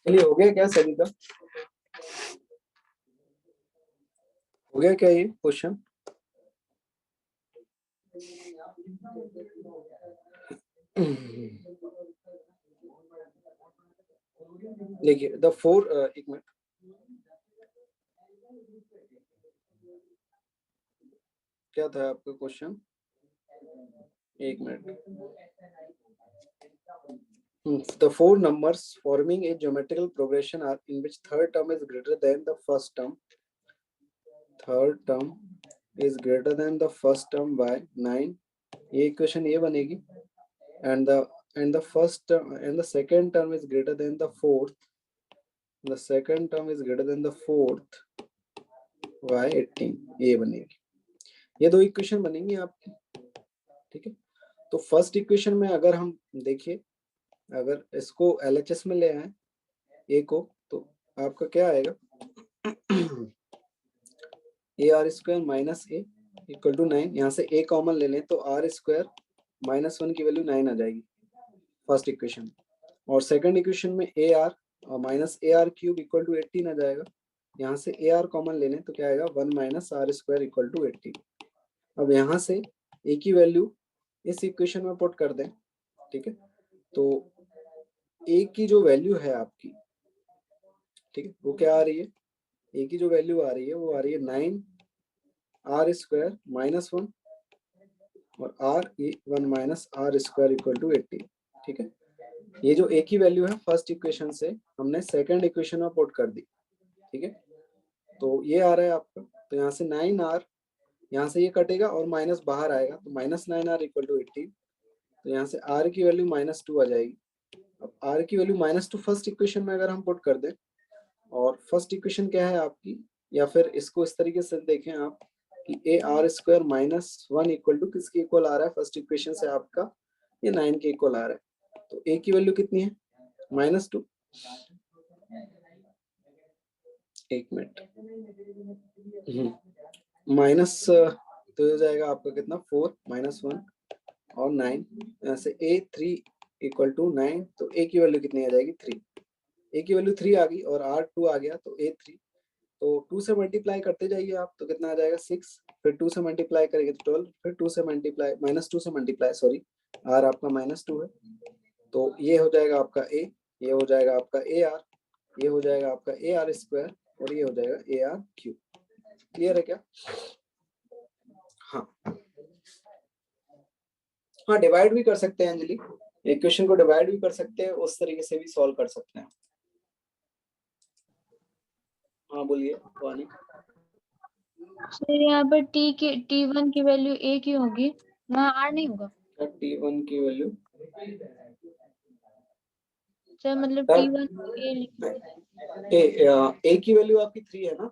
चलिए, हो गया क्या सभी का? हो गया क्या ये क्वेश्चन? देखिए द फोर, एक मिनट, क्या था आपका क्वेश्चन? एक minute. The four numbers forming a geometrical progression are in which third term is greater than the first term. Third term is greater than the first term by 9. ये equation ये बनेगी। And the first term and the second term is greater than the fourth. The second term is greater than the fourth by 18. ये बनेगी। ये दो equation बनेंगी आपकी। ठीक है, तो फर्स्ट इक्वेशन में अगर हम देखिए, अगर इसको LHS में ले आए ए को, तो आपका क्या आएगा? A R square minus A equal to 9। यहाँ से ए कॉमन ले लें तो आर स्क्वायर माइनस 1 की वैल्यू 9 आ जाएगी फर्स्ट इक्वेशन। और सेकंड इक्वेशन में ए आर और minus A R cube equal to 18 आ जाएगा। यहाँ से ए आर कॉमन ले लें तो क्या आएगा? 1 minus R square equal to 18। अब यहाँ से ए की वैल्यू इस इक्वेशन में पुट कर दें। ठीक है, तो ए की जो वैल्यू है आपकी, ठीक है, वो क्या आ रही है? ए की जो वैल्यू आ रही है वो आ रही है 9 आर स्क्वायर माइनस 1 और R 1 minus R square equal to 80। ठीक है, ये जो ए की वैल्यू है फर्स्ट इक्वेशन से हमने सेकंड इक्वेशन में पुट कर दी। ठीक है, तो ये आ रहा है आपका, तो यहाँ से 9 आर यहाँ से ये कटेगा और माइनस बाहर आएगा, तो -9r इक्वल टू 18। तो यहाँ से r की वैल्यू -2 आ जाएगी। अब r की वैल्यू -2 फर्स्ट इक्वेशन में अगर हम पुट कर दें, और फर्स्ट इक्वेशन क्या है आपकी, या फिर इसको इस तरीके से देखें आप कि AR² -1 इक्वल टू किसके इक्वल आ रहा है, फर्स्ट इक्वेशन से आपका ये 9 के इक्वल आ रहा है। तो a की वैल्यू कितनी है, -2। एक मिनट, माइनस तो हो जाएगा आपका कितना, 4 -1 और 9, यहाँ से A3 इक्वल टू 9। तो a की वैल्यू कितनी आ जाएगी, 3। a की वैल्यू 3 आ गई और R2 आ गया, तो A3। तो 2 से मल्टीप्लाई करते जाइए आप, तो कितना आ जाएगा, 6। फिर 2 से मल्टीप्लाई करेंगे तो 12, फिर 2 से मल्टीप्लाई -2 से मल्टीप्लाई, सॉरी, R आपका -2 है, तो ये हो जाएगा आपका A, ये हो जाएगा आपका AR, ये हो जाएगा आपका AR² और ये हो जाएगा AR3। क्लियर है क्या? हाँ हाँ, डिवाइड भी कर सकते हैं अंजलि, इक्वेशन को डिवाइड भी कर सकते हैं, उस तरीके से भी सॉल्व कर सकते हैं। हाँ बोलिए वानी। सर यहाँ पर T1 की वैल्यू A की होगी, वहाँ R नहीं होगा T1 की वैल्यू सर, मतलब सर, T1 A A की वैल्यू आपकी 3 है ना,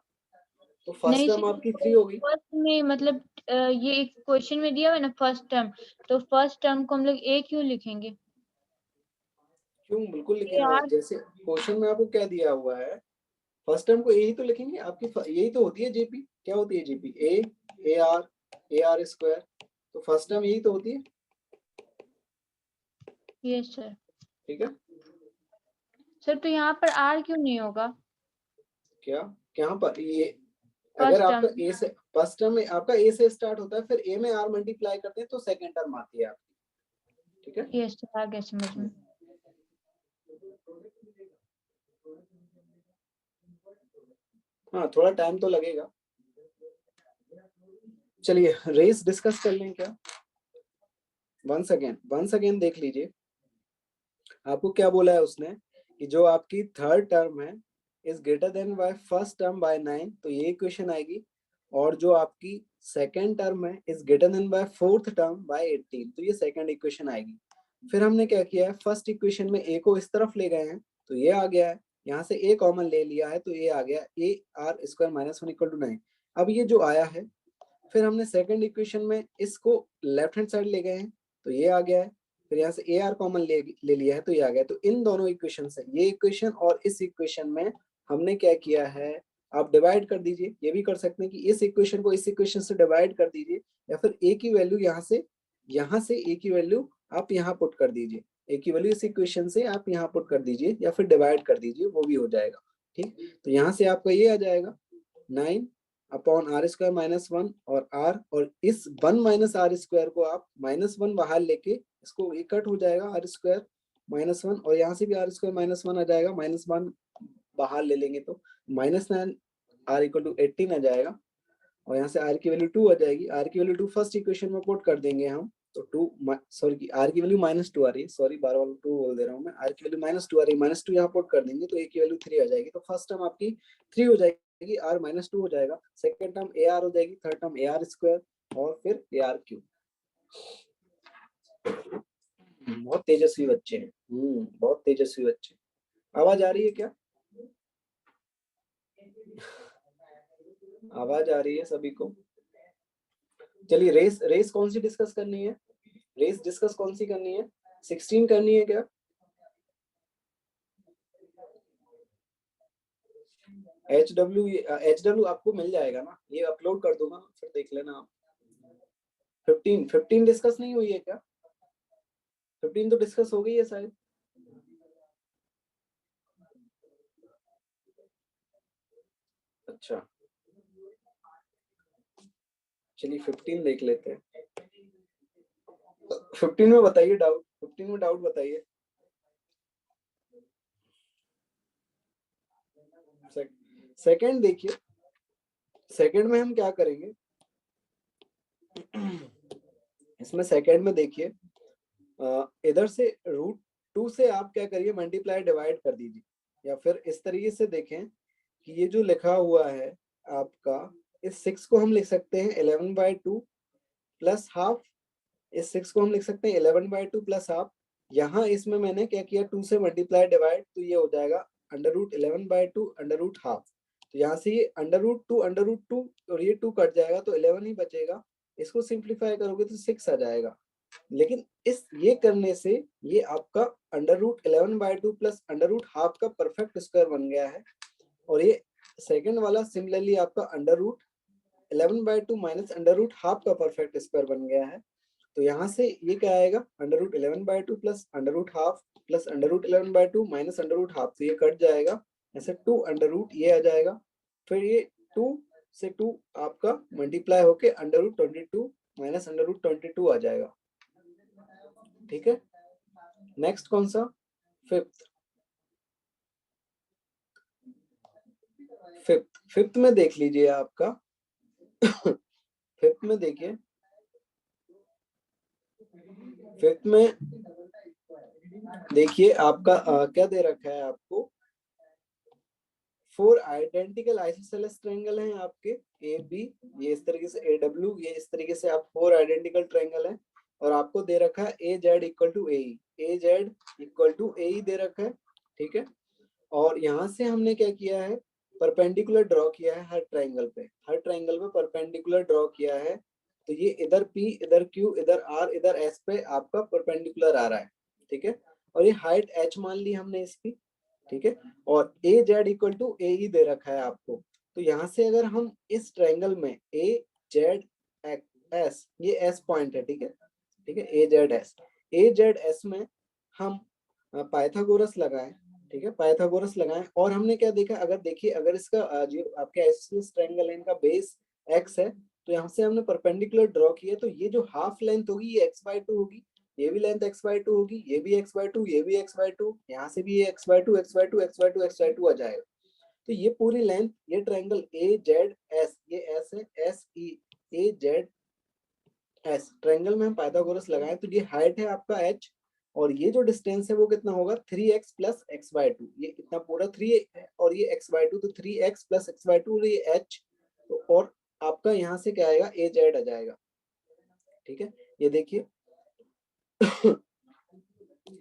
तो फर्स्ट नहीं टर्म सर, आपकी 3 होगी। फर्स्ट में मतलब ये एक क्वेश्चन में दिया हुआ है ना फर्स्ट टर्म, तो फर्स्ट टर्म को हम लोग A क्यों लिखेंगे? क्यों, बिल्कुल लिखेंगे, यार जैसे क्वेश्चन में आपको क्या दिया हुआ है, फर्स्ट टर्म को यही तो लिखेंगे, आपकी यही तो होती है जेपी। क्या होती है जेपी, AR² तो फर्स्ट टर्म यही तो होती है। Yes sir. ठीक है सर तो यहाँ पर R क्यों नहीं होगा? क्या, यहाँ पर ये फर्स्ट अगर आपका टर्म ए से, फर्स्ट टर्म में आपका ए से स्टार्ट होता है, फिर ए में आर मल्टीप्लाई करते हैं तो सेकंड टर्म आती है आपकी। ठीक है, यस सर, आ गया समझ में। हाँ थोड़ा टाइम तो लगेगा। चलिए रेस डिस्कस कर लें क्या, वंस अगेन देख लीजिए। आपको क्या बोला है उसने कि जो आपकी थर्ड टर्म है is greater than by first term by 9, तो ये इक्वेशन आएगी। और जो आपकी सेकेंड टर्म है is greater than by fourth term by 18, तो ये सेकेंड इक्वेशन आएगी। फिर हमने क्या किया है, फर्स्ट इक्वेशन में ए को इस तरफ ले गए हैं तो ये आ गया है, यहाँ से ए कॉमन ले लिया है तो ये आ गया AR² -1 इक्वल टू 9। अब ये जो आया है, फिर हमने सेकंड इक्वेशन में इसको लेफ्ट हैंड साइड ले गए हैं तो ये आ गया है, फिर यहाँ से AR कॉमन ले लिया है तो ये आ गया। तो इन दोनों इक्वेशन से, ये इक्वेशन और इस इक्वेशन में हमने क्या किया है, आप डिवाइड कर दीजिए। ये भी कर सकते हैं कि इस इक्वेशन को इस इक्वेशन से डिवाइड कर दीजिए, या फिर ए की वैल्यू यहाँ से ए की वैल्यू आप यहाँ पुट कर दीजिए, ए की वैल्यू इस इक्वेशन से आप यहाँ पुट कर दीजिए, या फिर डिवाइड कर दीजिए, वो भी हो जाएगा। ठीक, तो यहाँ से आपका ये आ जाएगा 9 अपॉन R² -1 और R, और इस 1 - R² को आप -1 बाहर लेके इसको ये कट हो जाएगा R² -1, और यहाँ से भी R² -1 आ जाएगा, -1 बाहर ले लेंगे तो -9 R इक्वल टू 18 आ जाएगा, और यहाँ से R की वैल्यू 2 आ जाएगी। R की वैल्यू 2 फर्स्ट इक्वेशन में पुट कर देंगे हम, तो 2 सॉरी R की वैल्यू -2 आ रही है, सॉरी बार बार 2 बोल दे रहा हूँ मैं, R की वैल्यू -2 आ रही है, -2 यहाँ पुट कर देंगे तो A की वैल्यू 3 आ जाएगी। तो फर्स्ट टर्म आपकी 3 हो जाएगी, R -2 हो जाएगा, सेकंड टर्म AR हो जाएगी, थर्ड टर्म AR² और फिर AR3। बहुत तेजस्वी बच्चे हैं, बहुत तेजस्वी बच्चे। आवाज आ रही है क्या, आवाज आ रही है सभी को? चलिए रेस कौन सी डिस्कस करनी है, रेस डिस्कस कौन सी करनी है, 16 करनी है क्या? HW आपको मिल जाएगा ना, ये अपलोड कर दूंगा, फिर देख लेना आप। 15 डिस्कस नहीं हुई है क्या? 15 तो डिस्कस हो गई है शायद। अच्छा चलिए 15 देख लेते हैं। 15 में बताइए डाउट, 15 में डाउट बताइए। सेकंड देखिए, सेकंड में हम क्या करेंगे, इसमें सेकंड में देखिए इधर से √2 से आप क्या करिए, मल्टीप्लाई डिवाइड कर दीजिए, या फिर इस तरीके से देखें कि ये जो लिखा हुआ है आपका इस 6 को हम लिख सकते हैं 11/2 प्लस हाफ, इस 6 को हम लिख सकते हैं 11/2 प्लस हाफ। यहाँ इसमें मैंने क्या किया, 2 से मल्टीप्लाई डिवाइड, तो ये हो जाएगा √11/2 √हाफ। तो यहाँ से ये √2 और ये 2 कट जाएगा तो 11 ही बचेगा। इसको सिंप्लीफाई करोगे तो 6 आ जाएगा। लेकिन इस ये करने से ये आपका √11/2 प्लस √हाफ का परफेक्ट स्क्वायर बन गया है। और ये सेकंड वाला सिमिलरली आपका √11/2 माइनस √हाफ का परफेक्ट स्क्वायर बन गया है। तो यहाँ से ये क्या आएगा, √11/2 plus √half plus √11/2 minus √half, तो ये कट जाएगा, ऐसे 2 ये आ जाएगा। फिर ये 2 से 2 आपका मल्टीप्लाई होके √22 माइनस √22 आ जाएगा। ठीक है, नेक्स्ट कौन सा, फिफ्थ में देख लीजिए आपका फिफ्थ में देखिए, फिफ्थ में देखिए आपका क्या दे रखा है आपको, 4 आइडेंटिकल आइसोसेलेस ट्रायंगल हैं आपके ए बी, ये इस तरीके से ए डब्ल्यू, ये इस तरीके से आप 4 आइडेंटिकल ट्रायंगल हैं। और आपको दे रखा है A Z equal to A, A Z equal to A दे रखा है। ठीक है, और यहाँ से हमने क्या किया है, परपेंडिकुलर ड्रॉ किया है हर ट्रायंगल पे, हर ट्रायंगल पे परपेंडिकुलर ड्रॉ किया है। तो ये इधर P, इधर Q, इधर R, इधर S पे आपका परपेंडिकुलर आ रहा है। ठीक है, और ये हाइट h मान ली हमने इसकी। ठीक है, और ए जेड इक्वल टू ए ही दे रखा है आपको। तो यहाँ से अगर हम इस ट्रायंगल में ए जेड एस, ये एस पॉइंट है, ठीक है, ठीक है, ए जेड एस में हम पाइथागोरस लगाएं। ठीक है, पाइथागोरस लगाएं। और हमने क्या देखा, अगर देखिए, अगर इसका जो आपके आइसोसेलेस ट्रायंगल है, इनका बेस x है, तो यहाँ से हमने परपेंडिकुलर ड्रॉ किया, तो ये जो हाफ लेंथ होगी ये x/2 होगी, ये भी लेंथ x/2 होगी, ये भी x/2, ये भी x/2, यहाँ से भी ये x/2 आ जाएगा। तो ये पूरी लेंथ, ये ट्रायंगल ए जेड एस, ये s है, एस ई ए जेड एस ट्रायंगल में हम पाइथागोरस लगाएं, तो ये हाइट है आपका h, और ये जो डिस्टेंस है वो कितना होगा, 3x प्लस x/2, ये इतना पूरा 3 है और ये x/2, तो 3x प्लस x/2, और ये h, तो और आपका यहाँ से क्या आएगा, ए जेड आ जाएगा। ठीक है, ये देखिए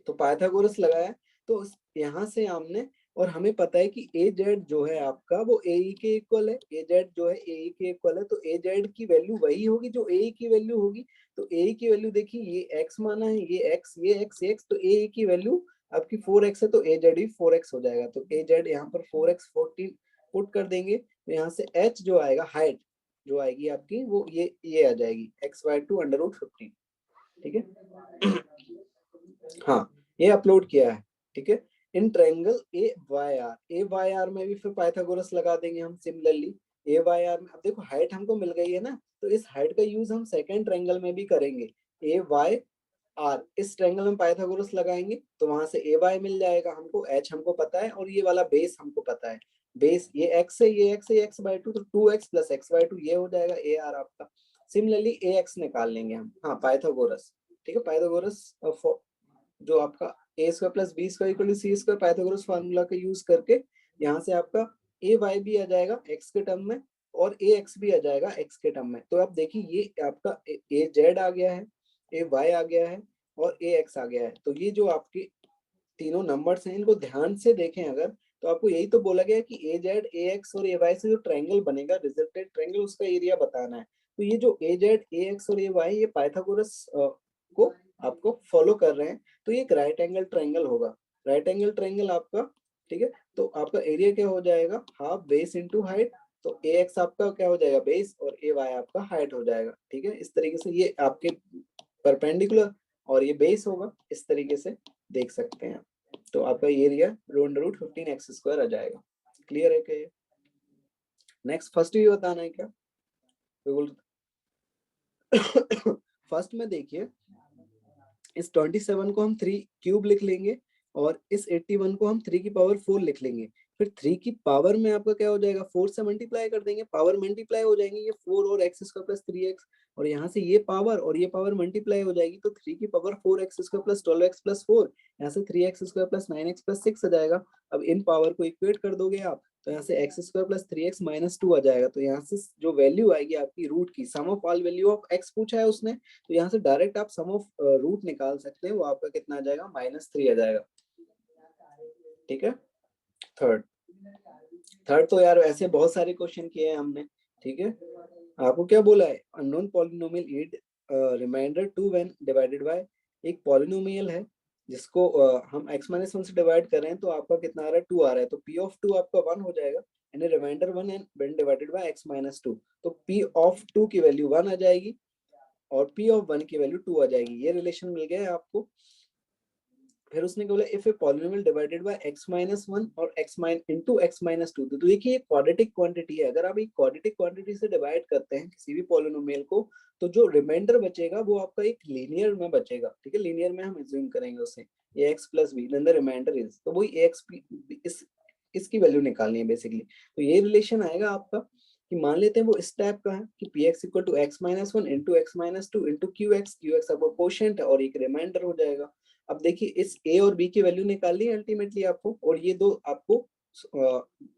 तो पाइथागोरस लगाया, तो यहाँ से हमने, और हमें पता है कि ए जेड जो है आपका वो ए ई के इक्वल है, ए जेड जो है ए ई के इक्वल है, तो ए जेड की वैल्यू वही होगी जो ए ई की वैल्यू होगी। तो ए ई की वैल्यू देखिए, ये x माना है, ये x, ये x, ये x, तो ए ई की वैल्यू आपकी 4x है, तो ए जेड भी 4x हो जाएगा। तो ए जेड यहाँ पर 4x 14 पुट कर देंगे, तो यहाँ से h जो आएगा, हाइट जो आएगी आपकी, वो ये आ जाएगी x/2 √15। ठीक है हाँ, ये अपलोड किया है। ठीक है, in triangle A Y R में भी फिर पाइथागोरस लगा देंगे हम सिमिलरली। ए वाई आर में अब देखो हाइट हमको मिल गई है ना, तो इस हाइट का यूज हम सेकंड ट्रायंगल में भी करेंगे। ए वाई आर, इस ट्रायंगल में पाइथागोरस लगाएंगे, तो वहां से ए वाई मिल जाएगा हमको, एच हमको पता है, और ये वाला बेस हमको पता है, बेस ये एक्स है, ये एक्स है, x/2, तो 2x प्लस x/2 ये हो जाएगा ए आर आपका। सिमिलरली ए एक्स निकाल लेंगे हम, हाँ पाइथागोरस। ठीक है, पाइथागोरस जो आपका a² plus b² equal to c², Pythagoras formula का यूज करके यहाँ से आपका ए वाई भी आ जाएगा x के टर्म में, और ए एक्स भी आ जाएगा x के टर्म में। तो आप देखिए, ये आपका ए जेड आ गया है, ए वाई आ गया है, और ए एक्स आ गया है। तो ये जो आपके तीनों नंबर्स हैं, इनको ध्यान से देखें अगर, तो आपको यही तो बोला गया है कि ए जेड, ए एक्स और ए वाई से जो ट्रायंगल बनेगा, रिजल्टेड ट्रायंगल, उसका एरिया बताना है। तो ये जो ए जेड, ए एक्स और ए वाई, ये पाइथागोरस को आपको फॉलो कर रहे हैं, तो ये एक राइट एंगल ट्रायंगल होगा, राइट एंगल ट्रायंगल आपका। ठीक है, तो आपका एरिया क्या हो जाएगा, हाफ बेस इनटू हाइट, तो ए एक्स आपका क्या हो जाएगा, बेस, और ए वाई आपका हाइट हो जाएगा। ठीक है, इस तरीके से ये आपके परपेंडिकुलर और ये बेस होगा, इस तरीके से देख सकते हैं। तो आपका एरिया √15x² आ जाएगा। क्लियर है क्या ये? नेक्स्ट फर्स्ट भी बताना है क्या? फर्स्ट में देखिए, इस 27 को हम 3 क्यूब लिख लेंगे, और इस 81 को हम 3 की पावर 4 लिख लेंगे। फिर 3 की पावर में आपका क्या हो जाएगा, 4 से मल्टीप्लाई कर देंगे, पावर मल्टीप्लाई हो जाएंगे, ये 4 और x² प्लस 3x, और यहाँ से ये पावर और ये पावर मल्टीप्लाई हो जाएगी, तो 3 की power 4x² plus 12x plus 4, यहाँ से 3x² प्लस 9x प्लस 6 आ जाएगा। अब इन पावर को इक्वेट कर दोगे आप, तो यहाँ से x square plus 3x minus 2 आ जाएगा। तो यहाँ से जो वैल्यू आएगी आपकी रूट की, sum of all value of x पूछा है उसने, तो यहाँ से डायरेक्ट आप सम ऑफ रूट निकाल सकते हैं, वो आपका कितना आ जाएगा, -3 आ जाएगा। ठीक है। थर्ड तो यार ऐसे बहुत सारे क्वेश्चन किए हैं हमने। ठीक है, आपको क्या बोला है, अननोन पॉलिनोमियल ईड रिमाइंडर 2 व्हेन डिवाइडेड बाय, एक पॉलिनोमियल है जिसको हम x-1 से डिवाइड कर रहे हैं, तो आपका कितना आ रहा है, 2 आ रहा है, तो p ऑफ 2 आपका 1 हो जाएगा, यानी reminder 1 and when divided by x-2, तो p ऑफ 2 की वैल्यू 1 आ जाएगी और p ऑफ 1 की वैल्यू 2 आ जाएगी। ये रिलेशन मिल गया है आपको। फिर उसने बोला if a polynomial divided by x-1 और x-2, तो देखिए ये क्वाड्रेटिक क्वांटिटी है। अगर आप एक क्वाड्रेटिक क्वांटिटी से डिवाइड करते हैं किसी भी पॉलिनोमियल को, तो जो रिमाइंडर बचेगा वो आपका एक लीनियर में बचेगा। ठीक है, लीनियर में हम अज्यूम करेंगे उसे ax plus b, then the remainder is, तो वही ax इसकी वैल्यू निकालनी है बेसिकली। तो ये रिलेशन आएगा आपका कि मान लेते हैं वो इस टाइप का है कि px equal to x-1 into x-2 into qx आपका कोशेंट है और एक रिमाइंडर हो जाएगा। अब देखिए इस a और b की वैल्यू निकालनी है अल्टीमेटली आपको, और ये दो आपको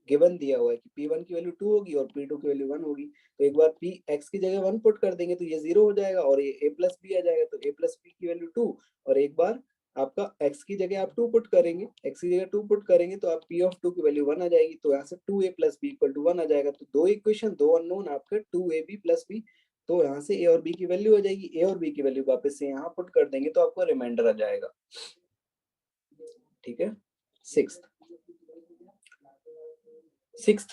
गिवन दिया हुआ है कि p1 की वैल्यू 2 होगी और p2 की वैल्यू 1 होगी। तो एक बार p x की जगह 1 पुट कर देंगे तो ये 0 हो जाएगा और ये a प्लस b आ जाएगा, तो a प्लस b की वैल्यू 2, और एक बार आपका x की जगह आप 2 पुट करेंगे, x की जगह 2 पुट करेंगे तो आप p ऑफ 2 की वैल्यू 1 आ जाएगी, तो यहाँ से 2a plus b equal to 1 आ जाएगा। तो दो इक्वेशन, दो अननोन आपके 2ab प्लस b, तो यहाँ से a और b की वैल्यू आ जाएगी, a और b की वैल्यू वापस से यहाँ पुट कर देंगे तो आपको रिमाइंडर आ जाएगा। ठीक है। सिक्स्थ,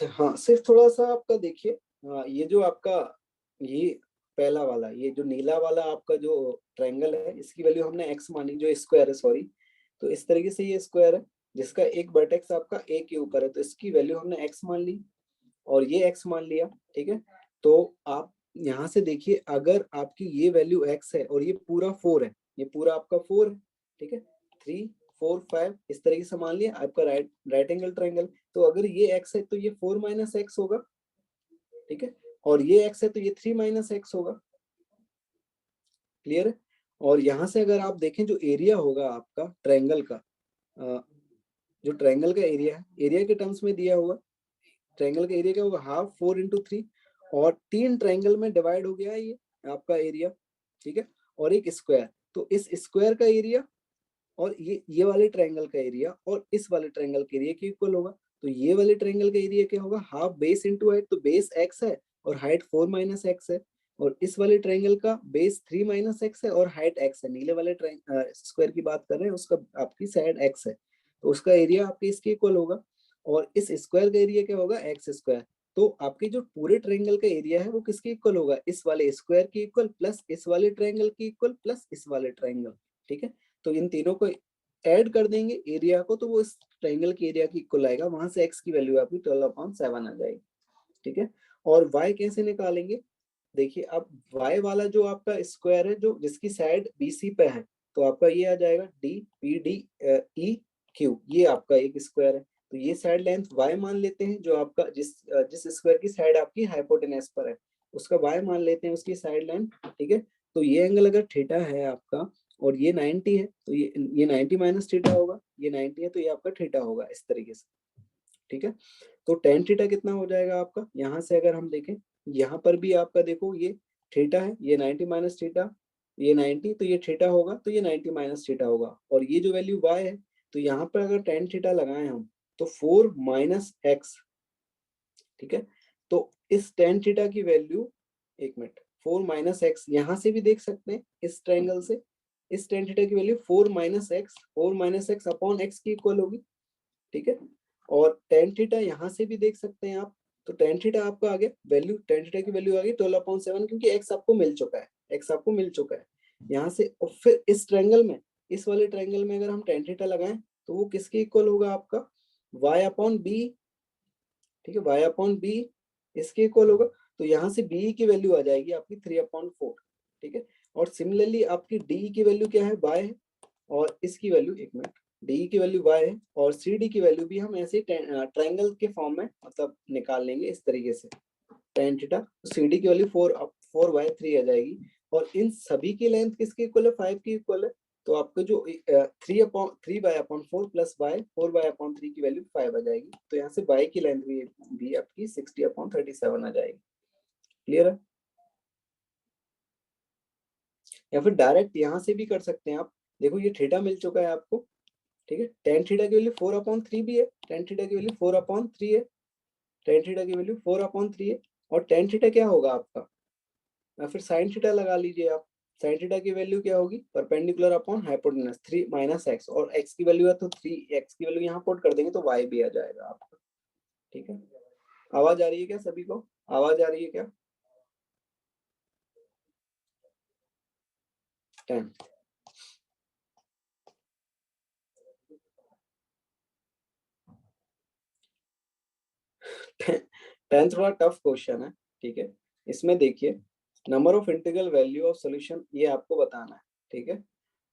हाँ सिक्स्थ थोड़ा सा आपका देखिए, ये जो आपका ये पहला वाला, ये जो नीला वाला आपका जो ट्रायंगल है, इसकी वैल्यू हमने x मानी, जो स्क्वायर है सॉरी, तो इस तरीके से ये स्क्वायर है जिसका एक वर्टेक्स आपका a के ऊपर है, तो इसकी वैल्यू हमने x मान ली और ये x मान लिया। ठीक है, तो आप यहाँ से देखिए अगर आपकी ये वैल्यू x है और ये पूरा 4 है, ये पूरा आपका 4 है, ठीक है, 3 4 5 इस तरीके से मान लिया आपका राइट एंगल ट्रायंगल, तो अगर ये x है तो ये 4 माइनस x होगा। ठीक है, और ये x है तो ये 3 माइनस x होगा। क्लियर है। और यहाँ से अगर आप देखें जो एरिया होगा आपका ट्रायंगल का, जो ट्रायंगल का एरिया है, एरिया के टर्म्स में दिया हुआ, ट्रायंगल का एरिया क्या होगा, हाफ 4 इंटू 3, और 3 ट्रायंगल में डिवाइड हो गया है ये आपका एरिया। ठीक है, और एक स्क्वायर, तो इस स्क्वायर का एरिया और ये वाले ट्रायंगल का एरिया और इस वाले ट्रायंगल के एरिया के इक्वल होगा। तो ये वाले ट्रायंगल का एरिया क्या होगा, हाफ बेस इंटू हाइट, तो बेस x है और हाइट 4 माइनस x है, और इस वाले ट्रायंगल का बेस 3 माइनस x है और हाइट x है। नीले वाले स्क्वायर की बात कर रहे हैं, उसका आपकी साइड x है, तो उसका एरिया आपके इसके इक्वल होगा, और इस स्क्वायर का एरिया क्या होगा, एक्स स्क्वायर। तो आपके जो पूरे ट्रायंगल का एरिया है वो किसके इक्वल होगा, इस वाले स्क्वायर के इक्वल प्लस इस वाले ट्रायंगल के इक्वल प्लस इस वाले ट्रायंगल। ठीक है, तो इन तीनों को ऐड कर देंगे एरिया को, तो वो इस ट्रायंगल के एरिया की इक्वल आएगा, वहां से x की वैल्यू आपकी 12/7 आ जाएगी। ठीक है, और y कैसे निकालेंगे, देखिए अब y वाला जो आपका स्क्वायर है, जो जिसकी साइड BC पे है, तो आपका ये आ जाएगा DPDEQ, ये आपका एक स्क्वायर है, तो ये साइड लेंथ y मान लेते हैं, जो आपका जिस स्क्वायर की साइड आपकी हाइपोटेनस पर है उसका y मान लेते हैं, उसकी साइड लेंथ। ठीक है, तो ये एंगल अगर थीटा है आपका और ये 90 है, तो ये 90 माइनस थीटा होगा, ये 90 है तो ये आपका थीटा होगा इस तरीके से। ठीक है, तो tan थीटा कितना हो जाएगा आपका, यहाँ से अगर हम देखें, यहाँ पर भी आपका देखो ये थीटा है, ये 90 माइनस थीटा, ये 90, तो ये थीटा होगा, तो ये 90 माइनस थीटा होगा, और ये जो वैल्यू y है, तो यहाँ पर अगर tan थीटा लगाएं हम तो 4 माइनस x। ठीक है, तो इस tan थीटा की वैल्यू, एक मिनट, 4 माइनस एक्स, यहाँ से भी देख सकते हैं इस ट्रायंगल से, इस tan थीटा की value 4 minus x upon x की इक्वल होगी। ठीक है, और tan थीटा यहाँ से भी देख सकते हैं आप, तो tan थीटा आपका आ गया वैल्यू, tan थीटा की वैल्यू आ गई 12/7, क्योंकि x आपको मिल चुका है, x आपको मिल चुका है यहाँ से। और फिर इस ट्रायंगल में, इस वाले ट्रायंगल में अगर हम tan थीटा लगाएं तो वो किसके इक्वल होगा आपका, y अपॉन b। ठीक है, y अपॉन b इसके इक्वल होगा, तो यहाँ से b की वैल्यू आ जाएगी आपकी 3/4। ठीक है, और सिमिलरली आपकी d की वैल्यू क्या है, y है, और इसकी वैल्यू, एक मिनट, d की वैल्यू y है, और cd की वैल्यू भी हम ऐसे ट्रायंगल के फॉर्म में मतलब निकाल लेंगे इस तरीके से, tan थीटा, cd की वैल्यू 4/3 आ जाएगी, और इन सभी की लेंथ किसके इक्वल है, 5 की इक्वल है, तो आपको जो 3/4 प्लस y 4/3 की वैल्यू 5 आ जाएगी। तो यहाँ से y की लेंथ भी आपकी 60/37 आ जाएगी। क्लियर है? या फिर डायरेक्ट यहाँ से भी कर सकते हैं आप। देखो ये थीटा मिल चुका है आपको, ठीक है। tan थीटा की वैल्यू 4/3 भी है, tan थीटा की वैल्यू 4/3 है, tan थीटा की वैल्यू 4/3 है। और tan थीटा क्या होगा आपका, या फिर sin थीटा लगा लीजिए आप। sin थीटा की वैल्यू क्या होगी, perpendicular upon hypotenuse 3 minus x, और x की वैल्यू है तो 3x की वैल्यू यहाँ पुट कर देंगे तो y भी आ जाएगा आपका। ठीक है, आवाज आ रही है क्या सभी को? आवाज आ रही है क्या? 10 10 थोड़ा टफ क्वेश्चन है, ठीक है। इसमें देखिए number of integral value of solution ये आपको बताना है, ठीक है।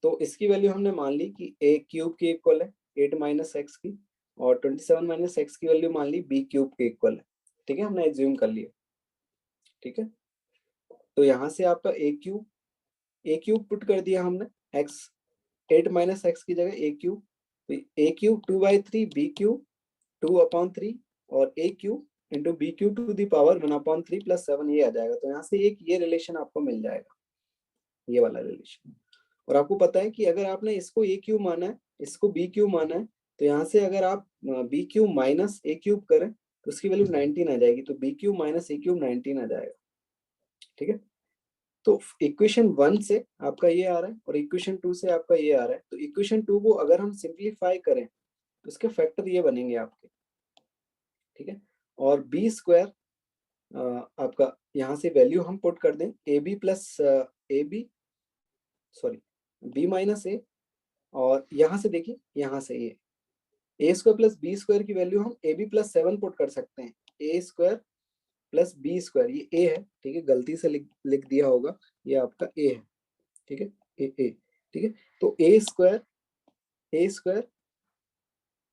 तो इसकी वैल्यू हमने मान ली कि a क्यूब के इक्वल है 8 माइनस एक्स की, और 27 माइनस एक्स की वैल्यू मान ली b क्यूब के इक्वल है, ठीक है। हमने एज्यूम कर लिया, ठीक है। तो यहाँ से आपका a क्यूब पुट कर दिया हमने, x 8 माइनस एक्स की जगह a क्यूब, तो a क्यूब 2/3 b क्यूब 2/3 और a cube into b cube to the power 1/3 plus 7 ये आ जाएगा। तो यहाँ से एक ये रिलेशन आपको मिल जाएगा, ये वाला रिलेशन। और आपको पता है कि अगर आपने इसको a क्यूब माना है, इसको b क्यूब माना है, तो यहाँ से अगर आप b cube minus a cube करें तो उसकी वैल्यू 19 आ जाएगी। तो b cube minus a cube 19 आ जाएगा, ठीक है। तो इक्वेशन 1 से आपका ये आ रहा है और इक्वेशन 2 से आपका ये आ रहा है। तो इक्वेशन 2 को अगर हम सिंप्लीफाई करें तो इसके फैक्टर ये बनेंगे आपके, ठीक है। और बी स्क्वायर आपका यहाँ से वैल्यू हम पुट कर दें A B plus A B sorry B minus A, और यहाँ से देखिए यहाँ से A square plus B square की वैल्यू हम ए बी प्लस 7 पुट कर सकते हैं। A square plus B square ये ए है, ठीक है, गलती से लिख दिया होगा, ये आपका ए है, ठीक है, ए, ठीक है। तो ए स्क्वायर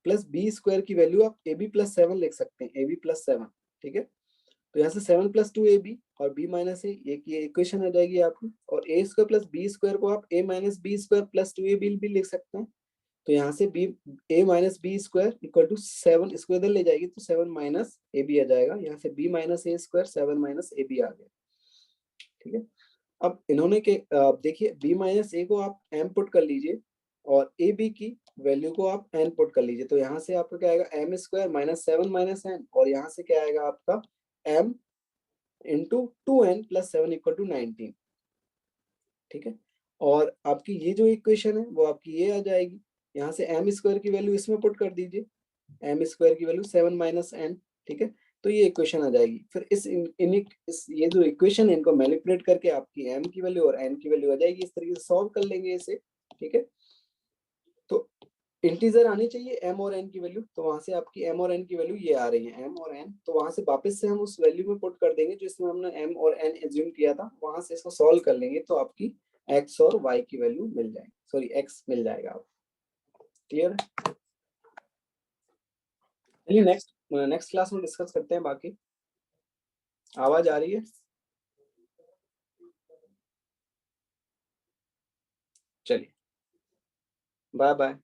प्लस बी स्क्वायर की वैल्यू आप ए बी प्लस 7 लिख सकते हैं, ए बी प्लस 7, ठीक है। तो यहाँ से 7 प्लस 2 ए बी और बी माइनस ए, ये इक्वेशन आ जाएगी आपकी। और A square plus B square को आप A minus B square plus 2 A B भी लिख सकते हैं। तो यहाँ से B A minus B square equal to 7, इसको इधर ले जाएगी तो 7 माइनस ए बी आ जाएगा। यहाँ से B minus A square 7 minus A B आ गया, ठीक है। अब इन्होंने के देखिए बी माइनस ए को आप एम पुट कर लीजिए और ए बी की वैल्यू को आप एन पुट कर लीजिए। तो यहाँ से आपका क्या आएगा, m square minus 7 minus n, और यहाँ से क्या आएगा आपका m into 2n plus 7 equal to 19, ठीक है। और आपकी ये जो इक्वेशन है वो आपकी ये आ जाएगी। यहाँ से एम स्क्वायर की वैल्यू इसमें पुट कर दीजिए, एम स्क्वायर की वैल्यू 7 माइनस एन, ठीक है। तो ये इक्वेशन आ जाएगी। फिर इस ये जो इक्वेशन है इनको मैनिपुलेट करके आपकी एम की वैल्यू और एन की वैल्यू आ जाएगी। इस तरीके से सॉल्व कर लेंगे इसे, ठीक है। तो इंटीजर आनी चाहिए एम और एन की वैल्यू, तो वहां से आपकी एम और एन की वैल्यू ये आ रही है एम और एन। तो वहां से वापस से हम उस वैल्यू में पुट कर देंगे जो इसमें हमने एम और एन एज्यूम किया था, वहां से इसको सॉल्व कर लेंगे तो आपकी एक्स और वाई की वैल्यू मिल जाएगी, सॉरी एक्स मिल जाएगा आपको। क्लियर है? चलिए नेक्स्ट क्लास में डिस्कस करते हैं बाकी। आवाज आ रही है? चलिए बाय बाय।